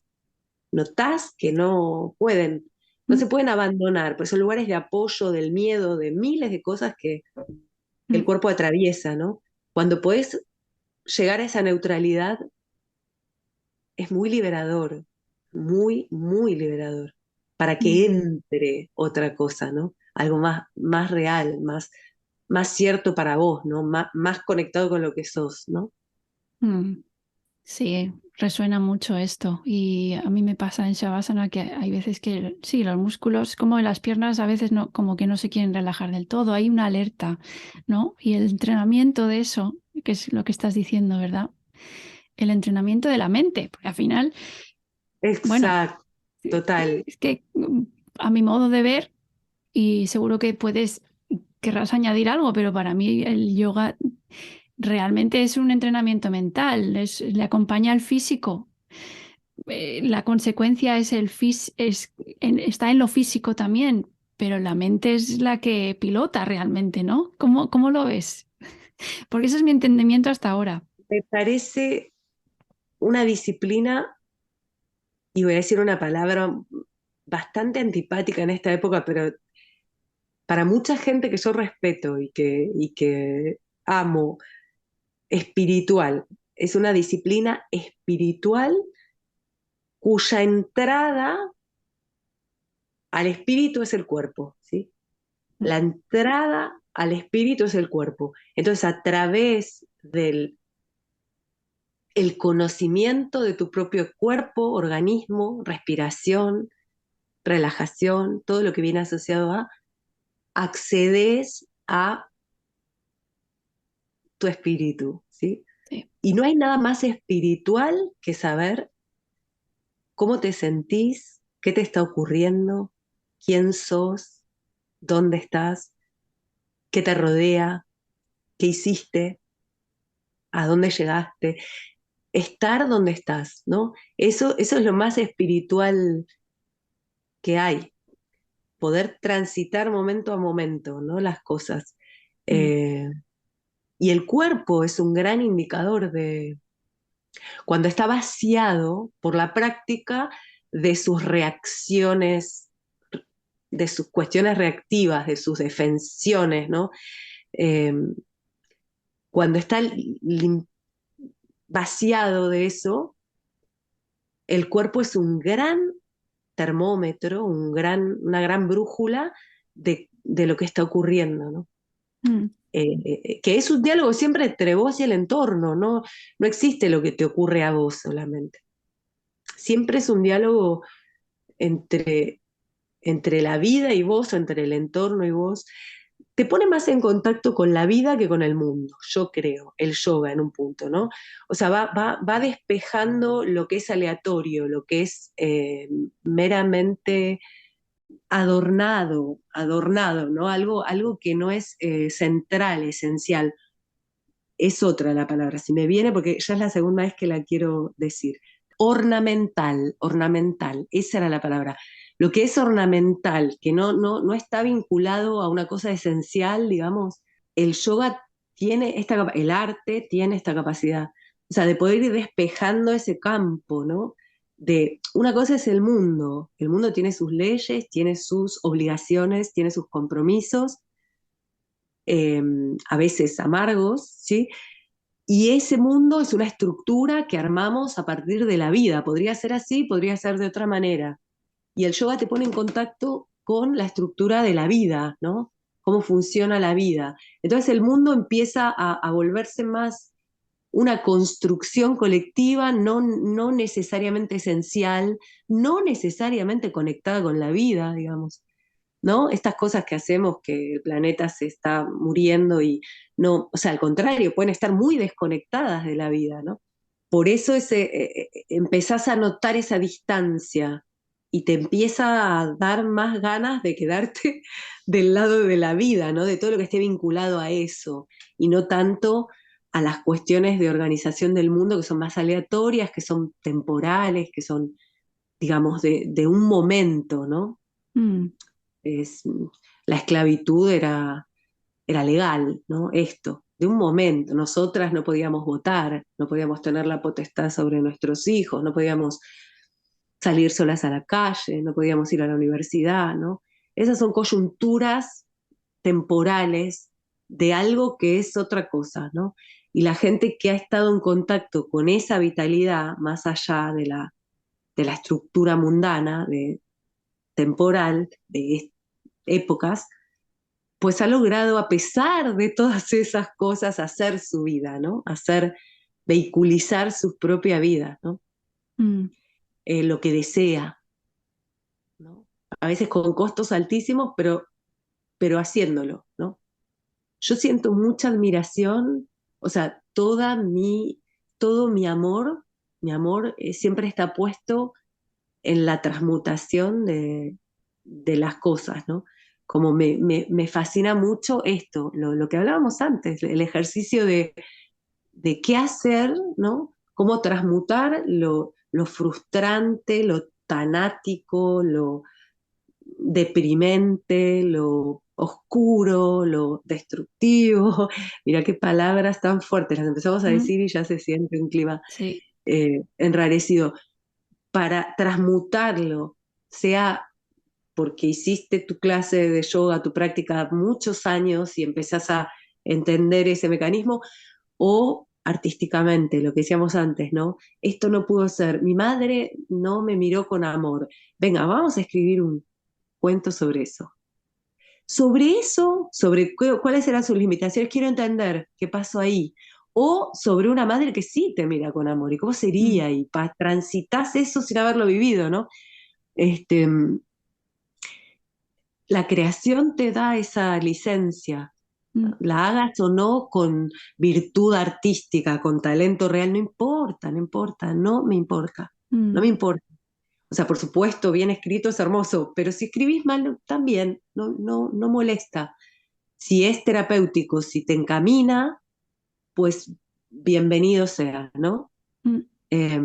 Notás que no pueden, no mm, se pueden abandonar, pues son lugares de apoyo, del miedo, de miles de cosas que el mm, cuerpo atraviesa, ¿no? Cuando podés llegar a esa neutralidad, es muy liberador, muy, muy liberador, para mm, que entre otra cosa, ¿no? Algo más real, más cierto para vos, ¿no? Más conectado con lo que sos, ¿no? mm. Sí, resuena mucho esto y a mí me pasa en Shavasana que hay veces que sí, los músculos como en las piernas a veces no, como que no se quieren relajar del todo, hay una alerta, ¿no? Y el entrenamiento de eso, que es lo que estás diciendo, ¿verdad? El entrenamiento de la mente, porque al final, bueno, Exacto, total. es que a mi modo de ver, y seguro que querrás añadir algo, pero para mí el yoga realmente es un entrenamiento mental, le acompaña al físico. La consecuencia es está en lo físico también, pero la mente es la que pilota realmente, ¿no? ¿Cómo lo ves? Porque ese es mi entendimiento hasta ahora. Me parece una disciplina, y voy a decir una palabra bastante antipática en esta época, pero para mucha gente que yo respeto y que amo, espiritual. Es una disciplina espiritual cuya entrada al espíritu es el cuerpo, ¿sí? La entrada al espíritu es el cuerpo. Entonces, a través del el conocimiento de tu propio cuerpo, organismo, respiración, relajación, todo lo que viene asociado a, accedes a tu espíritu, ¿sí? Sí. Y no hay nada más espiritual que saber cómo te sentís, qué te está ocurriendo, quién sos, dónde estás, qué te rodea, qué hiciste, a dónde llegaste, estar donde estás, ¿no? Eso es lo más espiritual que hay, poder transitar momento a momento, ¿no? Las cosas. Mm, Eh, y el cuerpo es un gran indicador de cuando está vaciado por la práctica de sus reacciones, de sus cuestiones reactivas, de sus defensiones, ¿no? Eh, cuando está vaciado de eso, el cuerpo es un gran termómetro, una gran brújula de lo que está ocurriendo, ¿no? mm, Que es un diálogo siempre entre vos y el entorno, ¿no? No existe lo que te ocurre a vos solamente. Siempre es un diálogo entre, entre la vida y vos, o entre el entorno y vos. Te pone más en contacto con la vida que con el mundo, yo creo, el yoga en un punto, ¿no? O sea, va despejando lo que es aleatorio, lo que es meramente adornado, ¿no? Algo que no es central, esencial. Es otra la palabra, si me viene, porque ya es la segunda vez que la quiero decir. Ornamental, esa era la palabra. Lo que es ornamental, que no está vinculado a una cosa esencial, digamos, el yoga tiene el arte tiene esta capacidad, o sea, de poder ir despejando ese campo, ¿no? De una cosa es el mundo tiene sus leyes, tiene sus obligaciones, tiene sus compromisos, eh, a veces amargos, ¿sí? Y ese mundo es una estructura que armamos a partir de la vida. Podría ser así, podría ser de otra manera. Y el yoga te pone en contacto con la estructura de la vida, ¿no? cómo funciona la vida. Entonces el mundo empieza a volverse más una construcción colectiva, no necesariamente esencial, no necesariamente conectada con la vida, digamos. ¿No? Estas cosas que hacemos, que el planeta se está muriendo y no, o sea, al contrario, pueden estar muy desconectadas de la vida, ¿no? Por eso empezás a notar esa distancia y te empieza a dar más ganas de quedarte del lado de la vida, ¿no? De todo lo que esté vinculado a eso y no tanto a las cuestiones de organización del mundo que son más aleatorias, que son temporales, que son, digamos, de un momento, ¿no? Mm, Es, la esclavitud era legal, ¿no? Esto, de un momento. Nosotras no podíamos votar, no podíamos tener la potestad sobre nuestros hijos, no podíamos salir solas a la calle, no podíamos ir a la universidad, ¿no? Esas son coyunturas temporales de algo que es otra cosa, ¿no? Y la gente que ha estado en contacto con esa vitalidad, más allá de la estructura mundana, temporal, de épocas, pues ha logrado, a pesar de todas esas cosas, hacer su vida, ¿no? Hacer, vehiculizar su propia vida, ¿no? mm, Lo que desea, ¿no? A veces con costos altísimos, pero haciéndolo, ¿no? Yo siento mucha admiración, o sea, todo mi amor siempre está puesto en la transmutación de las cosas, ¿no? Como me fascina mucho esto, lo que hablábamos antes, el ejercicio de qué hacer, ¿no? Cómo transmutar lo frustrante, lo tanático, lo deprimente, lo oscuro, lo destructivo. Mira qué palabras tan fuertes, las empezamos a mm, decir y ya se siente un clima sí. enrarecido. Para transmutarlo, sea porque hiciste tu clase de yoga, tu práctica muchos años y empezás a entender ese mecanismo, o artísticamente, lo que decíamos antes, ¿no? Esto no pudo ser, mi madre no me miró con amor. Venga, vamos a escribir un cuento sobre eso. Sobre eso, sobre cuáles eran sus limitaciones, quiero entender qué pasó ahí. O sobre una madre que sí te mira con amor y cómo Mm, sería y transitas eso sin haberlo vivido, ¿no? Este, la creación te da esa licencia, mm, la hagas o no con virtud artística, con talento real, no importa, no importa, no me importa, no mm, me importa. O sea, por supuesto, bien escrito es hermoso, pero si escribís mal también, no molesta. Si es terapéutico, si te encamina, pues bienvenido sea, ¿no? mm, Eh,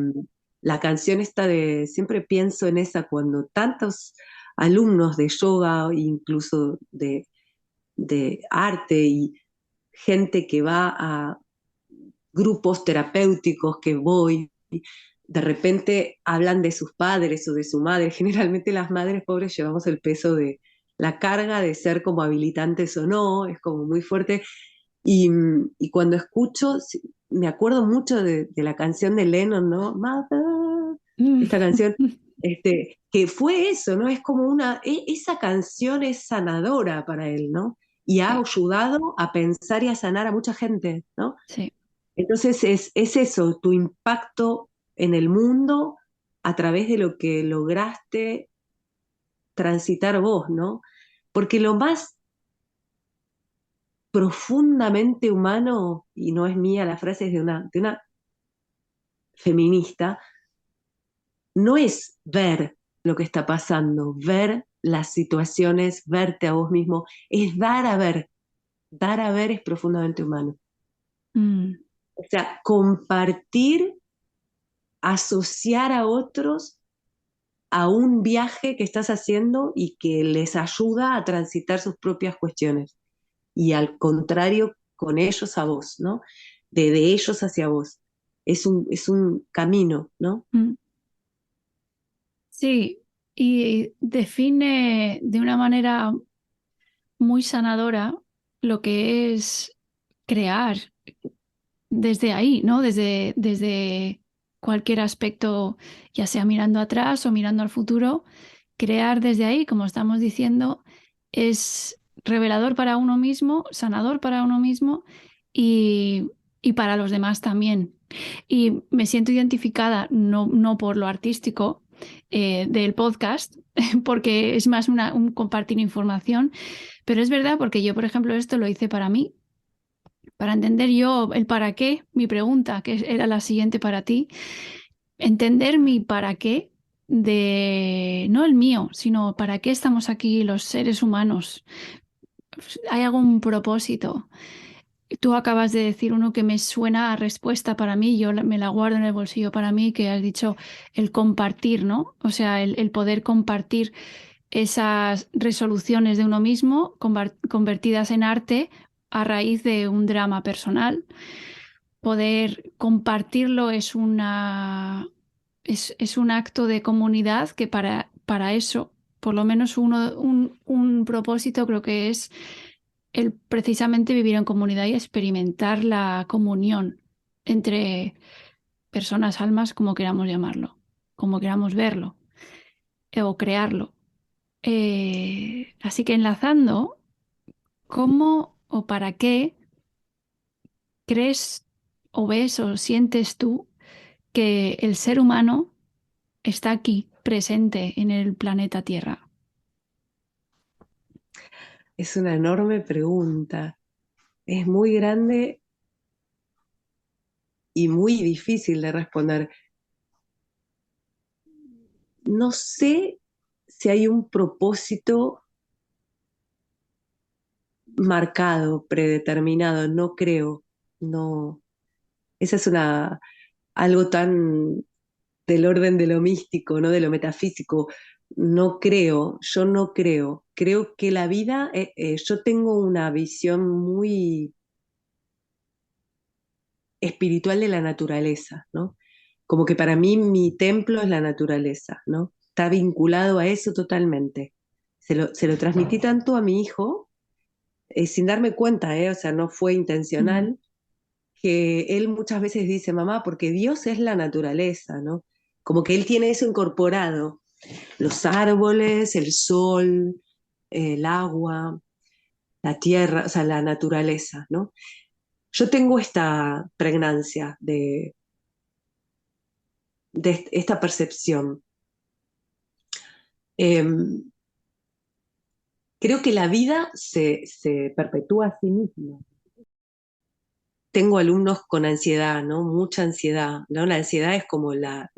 la canción esta siempre pienso en esa cuando tantos alumnos de yoga, incluso de arte y gente que va a grupos terapéuticos que voy, de repente hablan de sus padres o de su madre. Generalmente las madres pobres llevamos el peso de la carga de ser como habilitantes o no, es como muy fuerte. Y cuando escucho, me acuerdo mucho de la canción de Lennon, ¿no? Mother, mm, esta canción, que fue eso, ¿no? Es como esa canción es sanadora para él, ¿no? Y ha sí, ayudado a pensar y a sanar a mucha gente, ¿no? sí. Entonces es eso, tu impacto en el mundo a través de lo que lograste transitar vos, ¿no? Porque lo más profundamente humano, y no es mía la frase, es de una feminista, no es ver lo que está pasando, ver las situaciones, verte a vos mismo, es dar a ver. Dar a ver es profundamente humano. Mm, O sea, compartir, asociar a otros a un viaje que estás haciendo y que les ayuda a transitar sus propias cuestiones. Y al contrario, con ellos a vos, ¿no? De ellos hacia vos. Es un camino, ¿no? mm. Sí, y define de una manera muy sanadora lo que es crear desde ahí, ¿no? Desde cualquier aspecto, ya sea mirando atrás o mirando al futuro, crear desde ahí, como estamos diciendo, es revelador para uno mismo, sanador para uno mismo y, y para los demás también. Y me siento identificada no por lo artístico del podcast, porque es más un compartir información, pero es verdad porque yo, por ejemplo, esto lo hice para mí, para entender yo el para qué, mi pregunta, que era la siguiente para ti, entender mi para qué no el mío, sino para qué estamos aquí los seres humanos. ¿Hay algún propósito? Tú acabas de decir uno que me suena a respuesta para mí, me la guardo en el bolsillo para mí, que has dicho el compartir, ¿no? O sea, el poder compartir esas resoluciones de uno mismo convertidas en arte a raíz de un drama personal. Poder compartirlo es es un acto de comunidad que para eso, por lo menos un propósito creo que es el precisamente vivir en comunidad y experimentar la comunión entre personas, almas, como queramos llamarlo, como queramos verlo o crearlo. Así que enlazando, ¿cómo o para qué crees o ves o sientes tú que el ser humano está aquí, presente en el planeta Tierra? Es una enorme pregunta. Es muy grande y muy difícil de responder. No sé si hay un propósito marcado, predeterminado, no creo. No. Esa es algo tan del orden de lo místico, ¿no? De lo metafísico. No creo, yo no creo. Creo que la vida, yo tengo una visión muy espiritual de la naturaleza, ¿no? Como que para mí mi templo es la naturaleza, ¿no? Está vinculado a eso totalmente. Se lo transmití tanto a mi hijo, sin darme cuenta, o sea, no fue Mm, intencional, que él muchas veces dice, mamá, porque Dios es la naturaleza, ¿no? Como que él tiene eso incorporado, los árboles, el sol, el agua, la tierra, o sea, la naturaleza, ¿no? Yo tengo esta pregnancia de esta percepción. Eh, Creo que la vida se perpetúa a sí misma. Tengo alumnos con ansiedad, ¿no? Mucha ansiedad, ¿no? La ansiedad es como la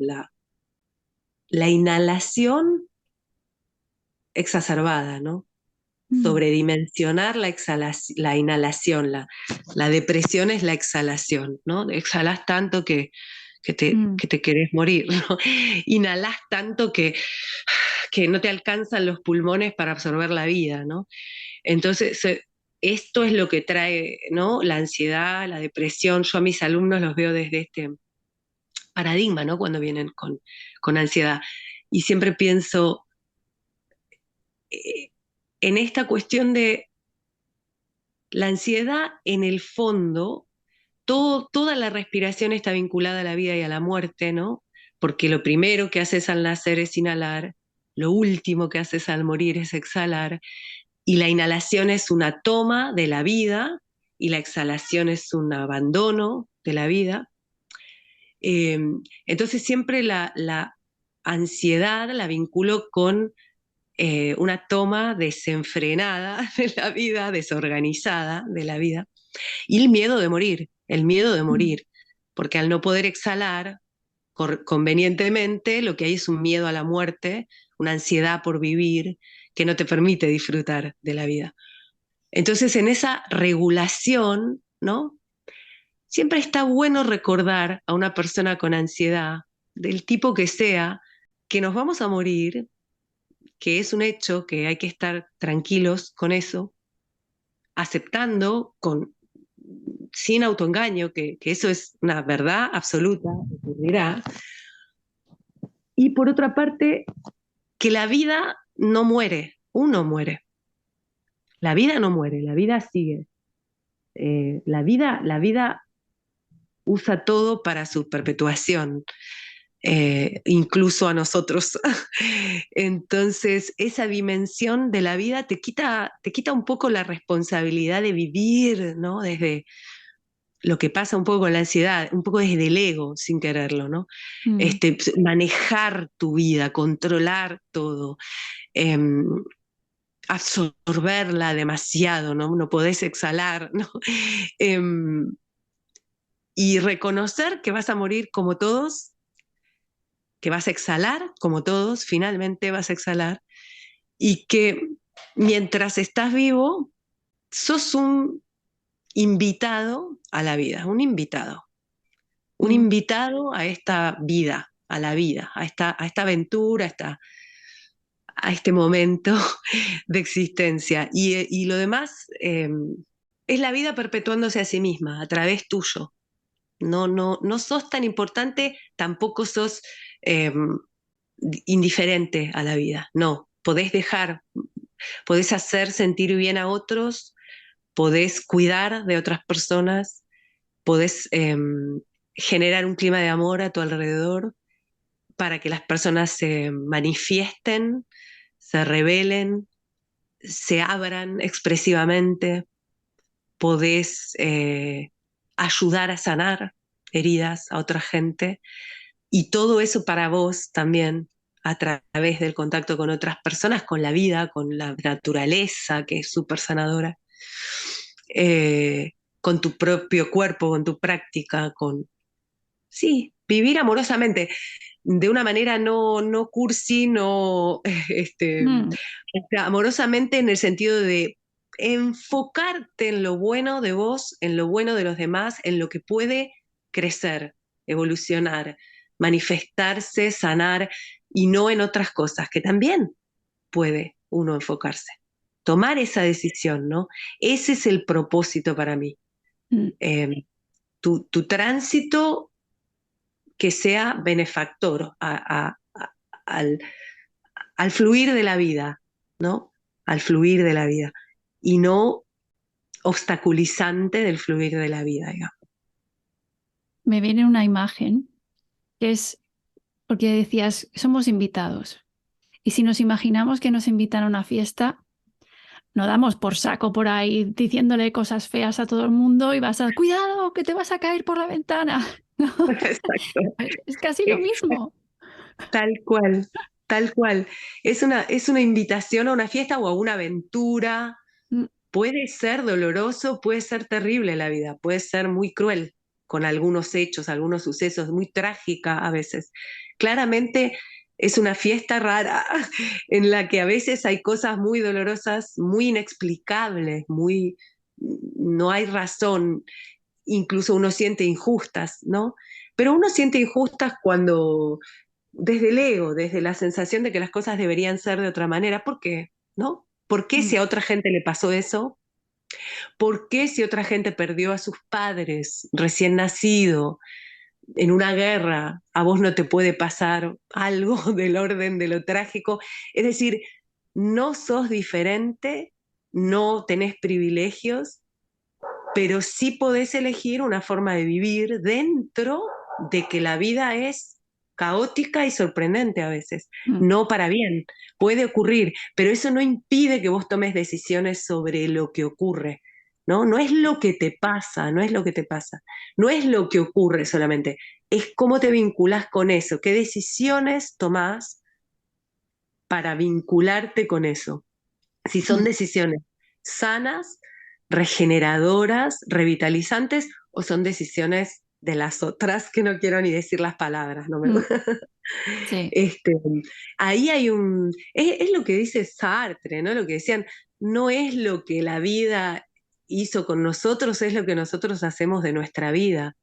inhalación exacerbada, ¿no? mm, Sobredimensionar la inhalación, la depresión es la exhalación, ¿no? Exhalas tanto mm, que te querés morir, ¿no? Inhalás tanto que no te alcanzan los pulmones para absorber la vida, ¿no? Entonces, esto es lo que trae, ¿no? La ansiedad, la depresión. Yo a mis alumnos los veo desde este paradigma, ¿no? Cuando vienen con ansiedad. Y siempre pienso eh, en esta cuestión de la ansiedad, en el fondo, toda la respiración está vinculada a la vida y a la muerte, ¿no? Porque lo primero que haces al nacer es inhalar, lo último que haces al morir es exhalar, y la inhalación es una toma de la vida y la exhalación es un abandono de la vida. Eh, entonces siempre la ansiedad la vinculo con una toma desenfrenada de la vida, desorganizada de la vida, y el miedo de mm. morir, porque al no poder exhalar convenientemente, lo que hay es un miedo a la muerte, una ansiedad por vivir que no te permite disfrutar de la vida. Entonces, en esa regulación, ¿no? Siempre está bueno recordar a una persona con ansiedad, del tipo que sea, que nos vamos a morir, que es un hecho, que hay que estar tranquilos con eso, aceptando sin autoengaño que eso es una verdad absoluta, ocurrirá. Y por otra parte, que la vida no muere, uno muere. La vida no muere, la vida sigue. La vida usa todo para su perpetuación. incluso a nosotros. Entonces, esa dimensión de la vida te quita un poco la responsabilidad de vivir, ¿no? Desde lo que pasa un poco con la ansiedad, un poco desde el ego, sin quererlo, ¿no? Mm. Manejar tu vida, controlar todo, em, absorberla demasiado, ¿no? No podés exhalar, ¿no? Em, y reconocer que vas a morir como todos, que vas a exhalar como todos, finalmente vas a exhalar, y que mientras estás vivo, sos un invitado a la vida, un Mm. invitado a esta vida, a la vida, a esta aventura, a este momento de existencia. Y lo demás es la vida perpetuándose a sí misma, a través tuyo. No sos tan importante, tampoco sos eh, indiferente a la vida. No, podés hacer sentir bien a otros, podés cuidar de otras personas, podés generar un clima de amor a tu alrededor para que las personas se manifiesten, se revelen, se abran expresivamente, podés ayudar a sanar heridas a otra gente y todo eso para vos también a través del contacto con otras personas, con la vida, con la naturaleza, que es súper sanadora, con tu propio cuerpo, con tu práctica, sí, vivir amorosamente, de una manera no cursi, no, Mm. amorosamente en el sentido de enfocarte en lo bueno de vos, en lo bueno de los demás, en lo que puede crecer, evolucionar, manifestarse, sanar, y no en otras cosas, que también puede uno enfocarse. Tomar esa decisión, ¿no? Ese es el propósito para mí. Mm. Tu tránsito que sea benefactor al, al fluir de la vida, ¿no? Al fluir de la vida y no obstaculizante del fluir de la vida, digamos. Me viene una imagen que es porque decías, somos invitados. Y si nos imaginamos que nos invitan a una fiesta, no damos por saco por ahí diciéndole cosas feas a todo el mundo y vas a, cuidado, que te vas a caer por la ventana. ¿No? Exacto. Es casi lo mismo. Tal cual, tal cual. Es una invitación a una fiesta o a una aventura. Mm. Puede ser doloroso, puede ser terrible la vida, puede ser muy cruel con algunos hechos, algunos sucesos, muy trágica a veces. Claramente es una fiesta rara en la que a veces hay cosas muy dolorosas, muy inexplicables, muy no hay razón, incluso uno siente injustas, ¿no? Pero uno siente injustas cuando desde el ego, desde la sensación de que las cosas deberían ser de otra manera, ¿por qué? ¿No? ¿Por qué Mm. si a otra gente le pasó eso? ¿Por qué si otra gente perdió a sus padres recién nacido en una guerra, a vos no te puede pasar algo del orden de lo trágico? Es decir, no sos diferente, no tenés privilegios, pero sí podés elegir una forma de vivir dentro de que la vida es caótica y sorprendente a veces, Mm. no para bien, puede ocurrir, pero eso no impide que vos tomes decisiones sobre lo que ocurre, ¿no? No es lo que te pasa, no es lo que te pasa, no es lo que ocurre solamente, es cómo te vinculás con eso, qué decisiones tomás para vincularte con eso. Si son Mm. decisiones sanas, regeneradoras, revitalizantes, o son decisiones de las otras, que no quiero ni decir las palabras, no me... Mm. Sí. este, ahí hay es lo que dice Sartre, ¿no? Lo que decían, no es lo que la vida hizo con nosotros, es lo que nosotros hacemos de nuestra vida,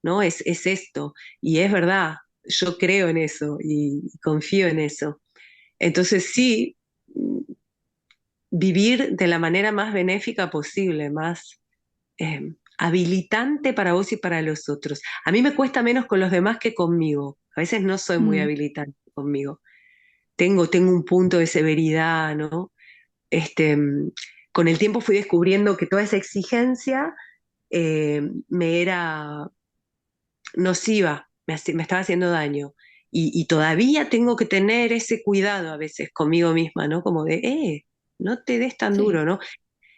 ¿no? Es esto, y es verdad, yo creo en eso y confío en eso. Entonces sí, vivir de la manera más benéfica posible, más habilitante para vos y para los otros. A mí me cuesta menos con los demás que conmigo. A veces no soy muy Mm. habilitante conmigo. Tengo un punto de severidad, ¿no? Este, con el tiempo fui descubriendo que toda esa exigencia me era nociva, me estaba haciendo daño. y todavía tengo que tener ese cuidado a veces conmigo misma, ¿no? Como de, no te des tan Sí, duro, ¿no?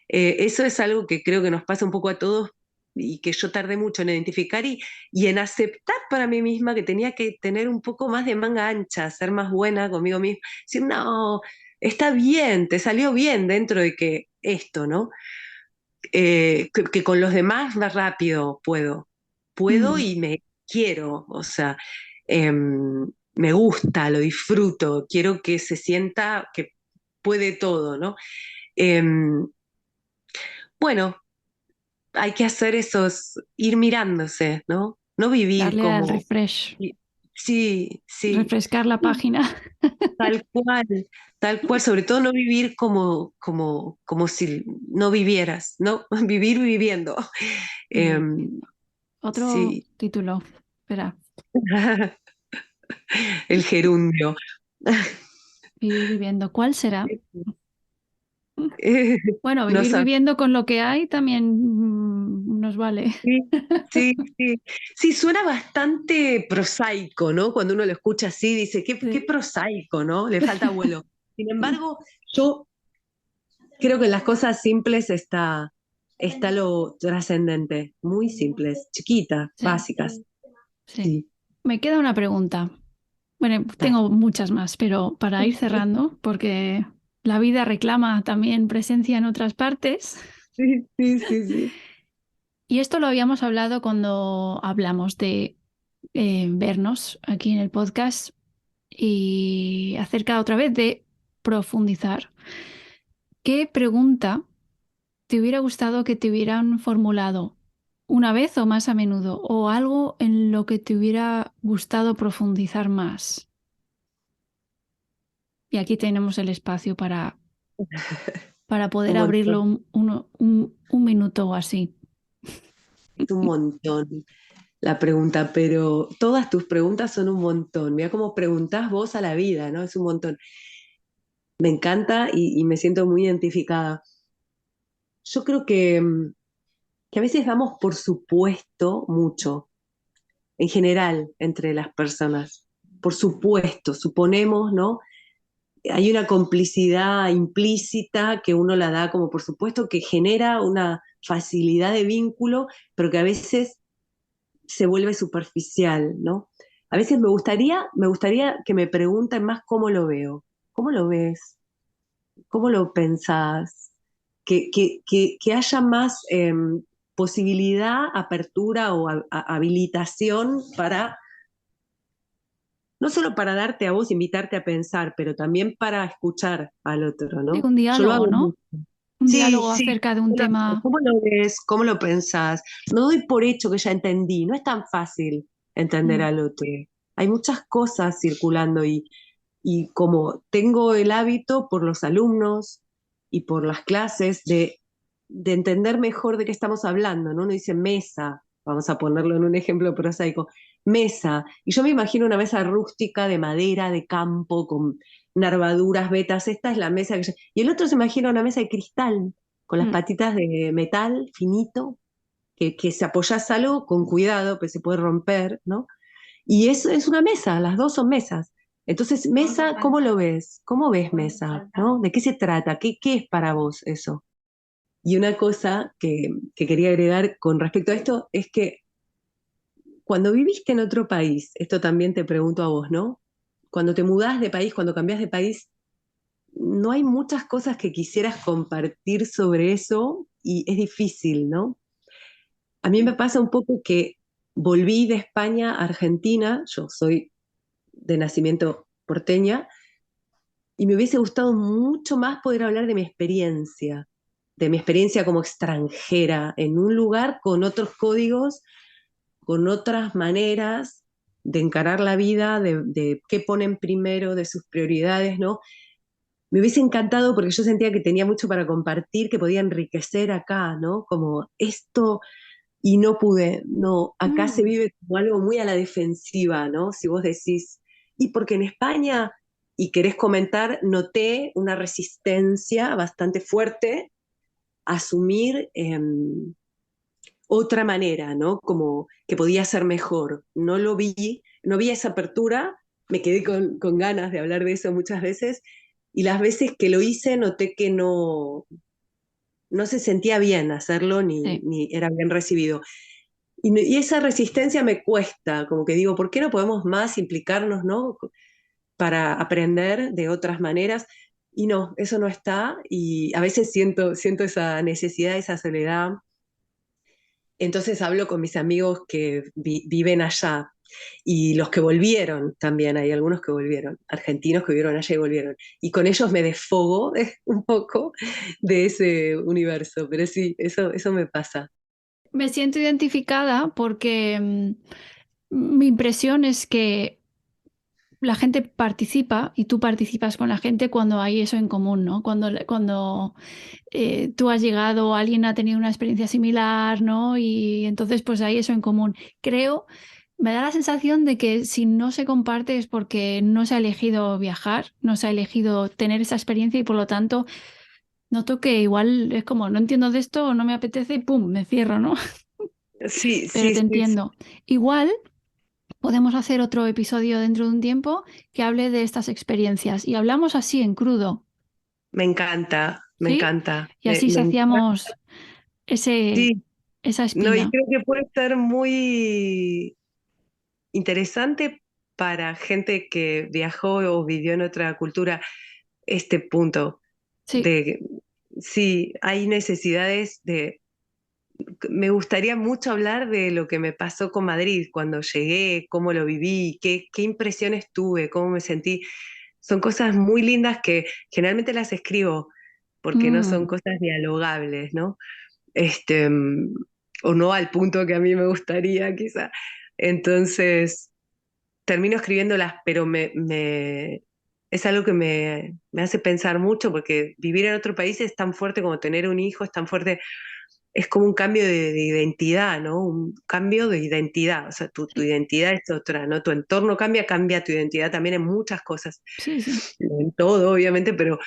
Eso es algo que creo que nos pasa un poco a todos y que yo tardé mucho en identificar y en aceptar para mí misma que tenía que tener un poco más de manga ancha, ser más buena conmigo misma. Decir, no, está bien, te salió bien dentro de que esto, ¿no? Que con los demás más rápido puedo mm, y me quiero, o sea, me gusta, lo disfruto, quiero que se sienta que puede todo, ¿no? Em, bueno, hay que hacer esos, ir mirándose, ¿no? No vivir darle al como, refresh, sí, sí, refrescar la sí, página. tal cual, sobre todo no vivir como si no vivieras, ¿no? Vivir viviendo. Sí. Em, Otro sí, título. Espera, el gerundio. vivir viviendo. ¿Cuál será? Bueno, No vivir sabes. viviendo con lo que hay también nos vale. Sí, sí, sí. Sí, suena bastante prosaico, ¿no? Cuando uno lo escucha así, dice, qué Sí. prosaico, ¿no? Le falta vuelo. Sin embargo, yo creo que en las cosas simples está lo trascendente, muy simples, chiquitas, Sí, básicas. sí. Sí, Me queda una pregunta. Bueno, dale. tengo muchas más, pero para ir cerrando, porque la vida reclama también presencia en otras partes. Sí, sí, sí, sí. Y esto lo habíamos hablado cuando hablamos de vernos aquí en el podcast y acerca otra vez de profundizar. ¿Qué pregunta te hubiera gustado que te hubieran formulado una vez o más a menudo? ¿O algo en lo que te hubiera gustado profundizar más? Y aquí tenemos el espacio para Un poder abrirlo montón, un minuto o así. es un montón la pregunta, pero todas tus preguntas son un montón. Mira cómo preguntás vos a la vida, ¿no? Es un montón. Me encanta y me siento muy identificada. Yo creo que a veces damos por supuesto mucho, en general, entre las personas. Por supuesto, suponemos, ¿no? Hay una complicidad implícita que uno la da como por supuesto, que genera una facilidad de vínculo, pero que a veces se vuelve superficial, ¿no? A veces me gustaría que me pregunten más cómo lo veo. ¿Cómo lo ves? ¿Cómo lo pensás? Que haya más posibilidad, apertura o habilitación para, no solo para darte a vos, invitarte a pensar, pero también para escuchar al otro, Sí, ¿no? un Yo lo diálogo, hago ¿no? mucho. Un Sí, diálogo sí. acerca de un tema. ¿Cómo lo ves? ¿Cómo lo pensás? No doy por hecho que ya entendí. No es tan fácil entender Mm, al otro. Hay muchas cosas circulando y como tengo el hábito por los alumnos y por las clases de entender mejor de qué estamos hablando, ¿no? Uno dice mesa, vamos a ponerlo en un ejemplo prosaico, mesa, y yo me imagino una mesa rústica de madera, de campo, con nervaduras, vetas, esta es la mesa que yo... Y el otro se imagina una mesa de cristal, con las mm. patitas de metal finito, que si apoyas algo, con cuidado, pues se puede romper, ¿no? Y eso es una mesa, las dos son mesas. Entonces, mesa, ¿cómo lo ves? ¿Cómo ves mesa? ¿No? ¿De qué se trata? ¿Qué es para vos eso? Y una cosa que quería agregar con respecto a esto es que cuando viviste en otro país, esto también te pregunto a vos, ¿no? Cuando te mudás de país, cuando cambiás de país, no hay muchas cosas que quisieras compartir sobre eso y es difícil, ¿no? A mí me pasa un poco que volví de España a Argentina, yo soy de nacimiento porteña, y me hubiese gustado mucho más poder hablar de mi experiencia como extranjera en un lugar con otros códigos, con otras maneras de encarar la vida, de qué ponen primero, de sus prioridades, ¿no? Me hubiese encantado porque yo sentía que tenía mucho para compartir, que podía enriquecer acá, ¿no? Como esto, y no pude, no, acá se Mm. vive como algo muy a la defensiva, ¿no? Si vos decís, y porque en España, y querés comentar, noté una resistencia bastante fuerte a asumir otra manera, ¿no? Como que podía ser mejor. No lo vi, no vi esa apertura me quedé con ganas de hablar de eso muchas veces, y las veces que lo hice noté que no se sentía bien hacerlo Sí. ni era bien recibido. Y esa resistencia me cuesta, como que digo, ¿por qué no podemos más implicarnos, ¿no? Para aprender de otras maneras? Y no, eso no está, y a veces siento esa necesidad, esa soledad. Entonces hablo con mis amigos que viven allá y los que volvieron también, hay algunos que volvieron, argentinos que vivieron allá y volvieron. Y con ellos me desfogo un poco de ese universo, pero sí, eso me pasa. Me siento identificada porque mi impresión es que la gente participa y tú participas con la gente cuando hay eso en común, ¿no? Cuando tú has llegado, alguien ha tenido una experiencia similar, ¿no? Y entonces pues hay eso en común. Creo, me da la sensación de que si no se comparte es porque no se ha elegido viajar, no se ha elegido tener esa experiencia y por lo tanto noto que igual es como no entiendo de esto, no me apetece y pum, me cierro, ¿no? Sí, Pero sí, te sí, sí. entiendo. Igual podemos hacer otro episodio dentro de un tiempo que hable de estas experiencias y hablamos así en crudo, Me encanta, me ¿sí? encanta. Y así Me encanta. saciamos ese, Sí, esa no, y espina. creo que puede ser muy interesante para gente que viajó o vivió en otra cultura este punto Sí, de, sí, hay necesidades de, me gustaría mucho hablar de lo que me pasó con Madrid cuando llegué, cómo lo viví, qué impresiones tuve, cómo me sentí. Son cosas muy lindas que generalmente las escribo porque no son mm, cosas dialogables, ¿no? Este, o no al punto que a mí me gustaría, quizá. Entonces, termino escribiéndolas, pero es algo que me hace pensar mucho, porque vivir en otro país es tan fuerte como tener un hijo, es tan fuerte, es como un cambio de identidad, ¿no? Un cambio de identidad, o sea, tu sí, identidad es otra, ¿no? Tu entorno cambia, cambia tu identidad también en muchas cosas, sí, sí. en todo, obviamente, pero,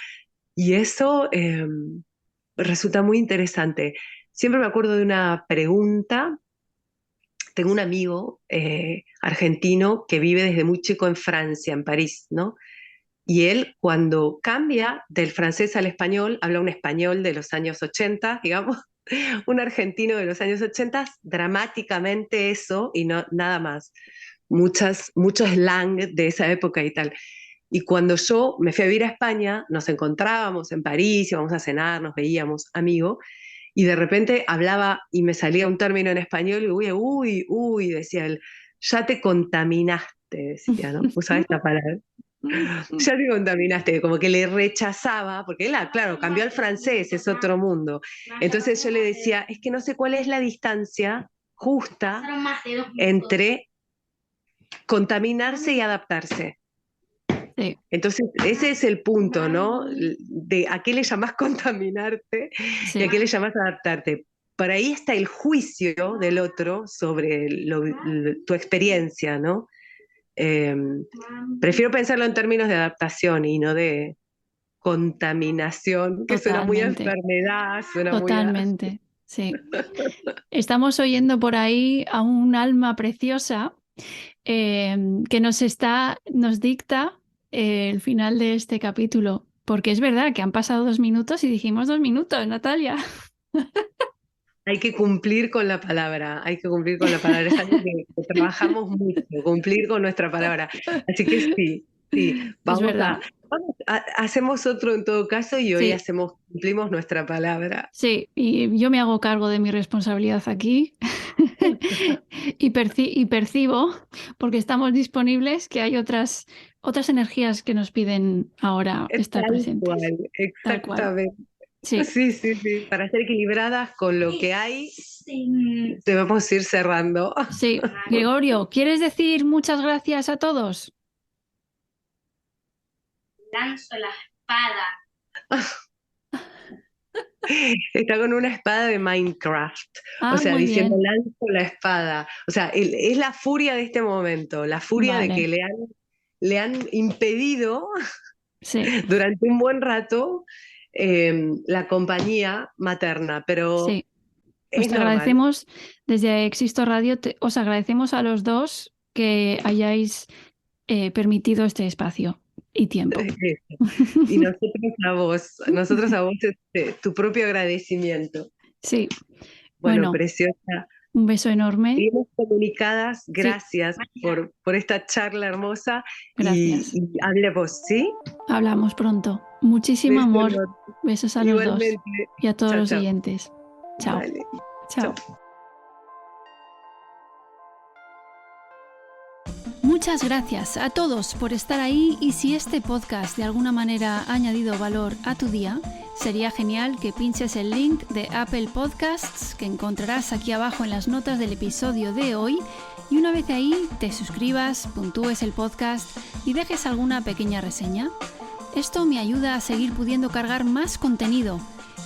y eso resulta muy interesante. Siempre me acuerdo de una pregunta. Tengo un amigo argentino que vive desde muy chico en Francia, en París, ¿no? Y él, cuando cambia del francés al español, habla un español de los años 80, digamos, un argentino de los años 80, dramáticamente eso y no, nada más. Mucho slang de esa época y tal. Y cuando yo me fui a vivir a España, nos encontrábamos en París, íbamos a cenar, nos veíamos, amigo, y de repente hablaba y me salía un término en español y uy, decía él, ya te contaminaste, decía, ¿no? Usaba esta palabra. Ya te contaminaste, como que le rechazaba, porque él, claro, cambió al francés, es otro mundo. Entonces yo le decía, es que no sé cuál es la distancia justa entre contaminarse y adaptarse. Sí, Entonces, ese es el punto, ¿no? De a qué le llamás contaminarte y a sí. qué le llamás adaptarte. Por ahí está el juicio del otro sobre tu experiencia, ¿no? Eh, Prefiero pensarlo en términos de adaptación y no de contaminación, que suena muy a Totalmente, enfermedad, suena muy a... totalmente. Sí. Estamos oyendo por ahí a un alma preciosa que nos dicta el final de este capítulo. Porque es verdad que han pasado 2 minutos y dijimos 2 minutos, Natalia. Hay que cumplir con la palabra, hay que cumplir con la palabra. Es algo que trabajamos mucho, cumplir con nuestra palabra. Así que sí, sí, Es verdad. hacemos otro en todo caso y hoy Sí, cumplimos nuestra palabra. sí. Y yo me hago cargo de mi responsabilidad aquí y percibo, porque estamos disponibles, que hay otras energías que nos piden ahora Es estar tal presentes. cual, Tal cual. exactamente. Sí, Sí, sí, sí. Para ser equilibradas con lo que hay, debemos ir cerrando. sí. Gregorio, ¿quieres decir muchas gracias a todos? Lanzo la espada. Está con una espada de Minecraft, o Ah, sea, muy diciendo bien. lanzo la espada. O sea, es la furia de este momento, la furia de que Vale. le han impedido Sí, durante un buen rato la compañía materna, pero sí. Pues es te normal. agradecemos desde Existo Radio, os agradecemos a los dos que hayáis permitido este espacio y tiempo. Y nosotros a vos tu propio agradecimiento. Sí. Bueno, preciosa. Un beso enorme. Seguimos comunicadas. Gracias por esta charla hermosa. Gracias. Y hablemos, ¿sí? Hablamos pronto. Muchísimo amor. Besos a los dos. Y a todos los oyentes. Chao. Vale. Chao. Muchas gracias a todos por estar ahí, y si este podcast de alguna manera ha añadido valor a tu día, sería genial que pinches el link de Apple Podcasts que encontrarás aquí abajo en las notas del episodio de hoy, y una vez ahí te suscribas, puntúes el podcast y dejes alguna pequeña reseña. Esto me ayuda a seguir pudiendo cargar más contenido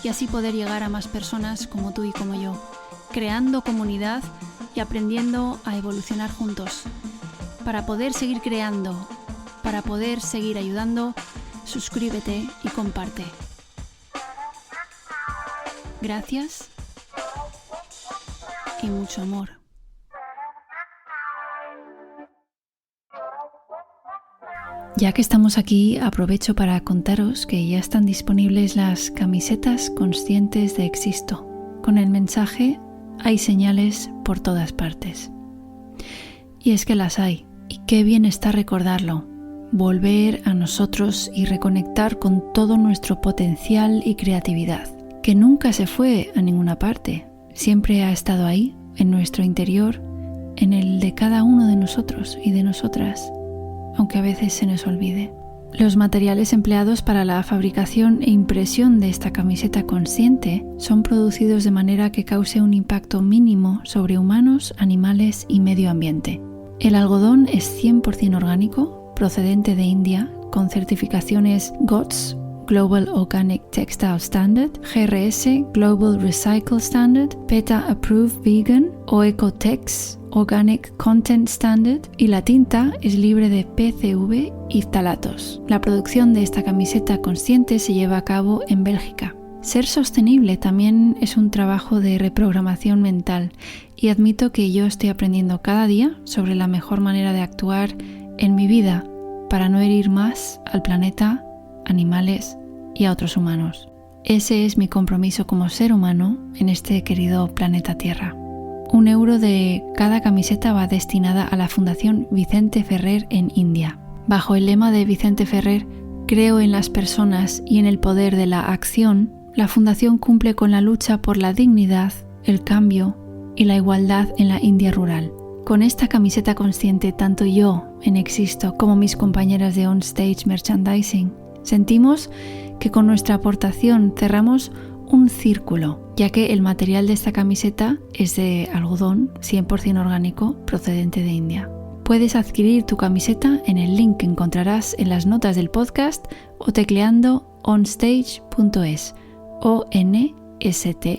y así poder llegar a más personas como tú y como yo, creando comunidad y aprendiendo a evolucionar juntos. Para poder seguir creando, para poder seguir ayudando, suscríbete y comparte. Gracias y mucho amor. Ya que estamos aquí, aprovecho para contaros que ya están disponibles las camisetas conscientes de Existo, con el mensaje "Hay señales por todas partes". Y es que las hay. Y qué bien está recordarlo, volver a nosotros y reconectar con todo nuestro potencial y creatividad, que nunca se fue a ninguna parte, siempre ha estado ahí, en nuestro interior, en el de cada uno de nosotros y de nosotras, aunque a veces se nos olvide. Los materiales empleados para la fabricación e impresión de esta camiseta consciente son producidos de manera que cause un impacto mínimo sobre humanos, animales y medio ambiente. El algodón es 100% orgánico, procedente de India, con certificaciones GOTS, Global Organic Textile Standard, GRS, Global Recycle Standard, PETA Approved Vegan o Ecotex, Organic Content Standard, y la tinta es libre de PCV y ftalatos. La producción de esta camiseta consciente se lleva a cabo en Bélgica. Ser sostenible también es un trabajo de reprogramación mental, y admito que yo estoy aprendiendo cada día sobre la mejor manera de actuar en mi vida para no herir más al planeta, animales y a otros humanos. Ese es mi compromiso como ser humano en este querido planeta Tierra. 1 euro de cada camiseta va destinada a la Fundación Vicente Ferrer en India. Bajo el lema de Vicente Ferrer, "Creo en las personas y en el poder de la acción", la Fundación cumple con la lucha por la dignidad, el cambio y la igualdad en la India rural. Con esta camiseta consciente, tanto yo en Existo como mis compañeras de On Stage Merchandising sentimos que con nuestra aportación cerramos un círculo, ya que el material de esta camiseta es de algodón 100% orgánico procedente de India. Puedes adquirir tu camiseta en el link que encontrarás en las notas del podcast o tecleando onstage.es, ONSTAGE.es.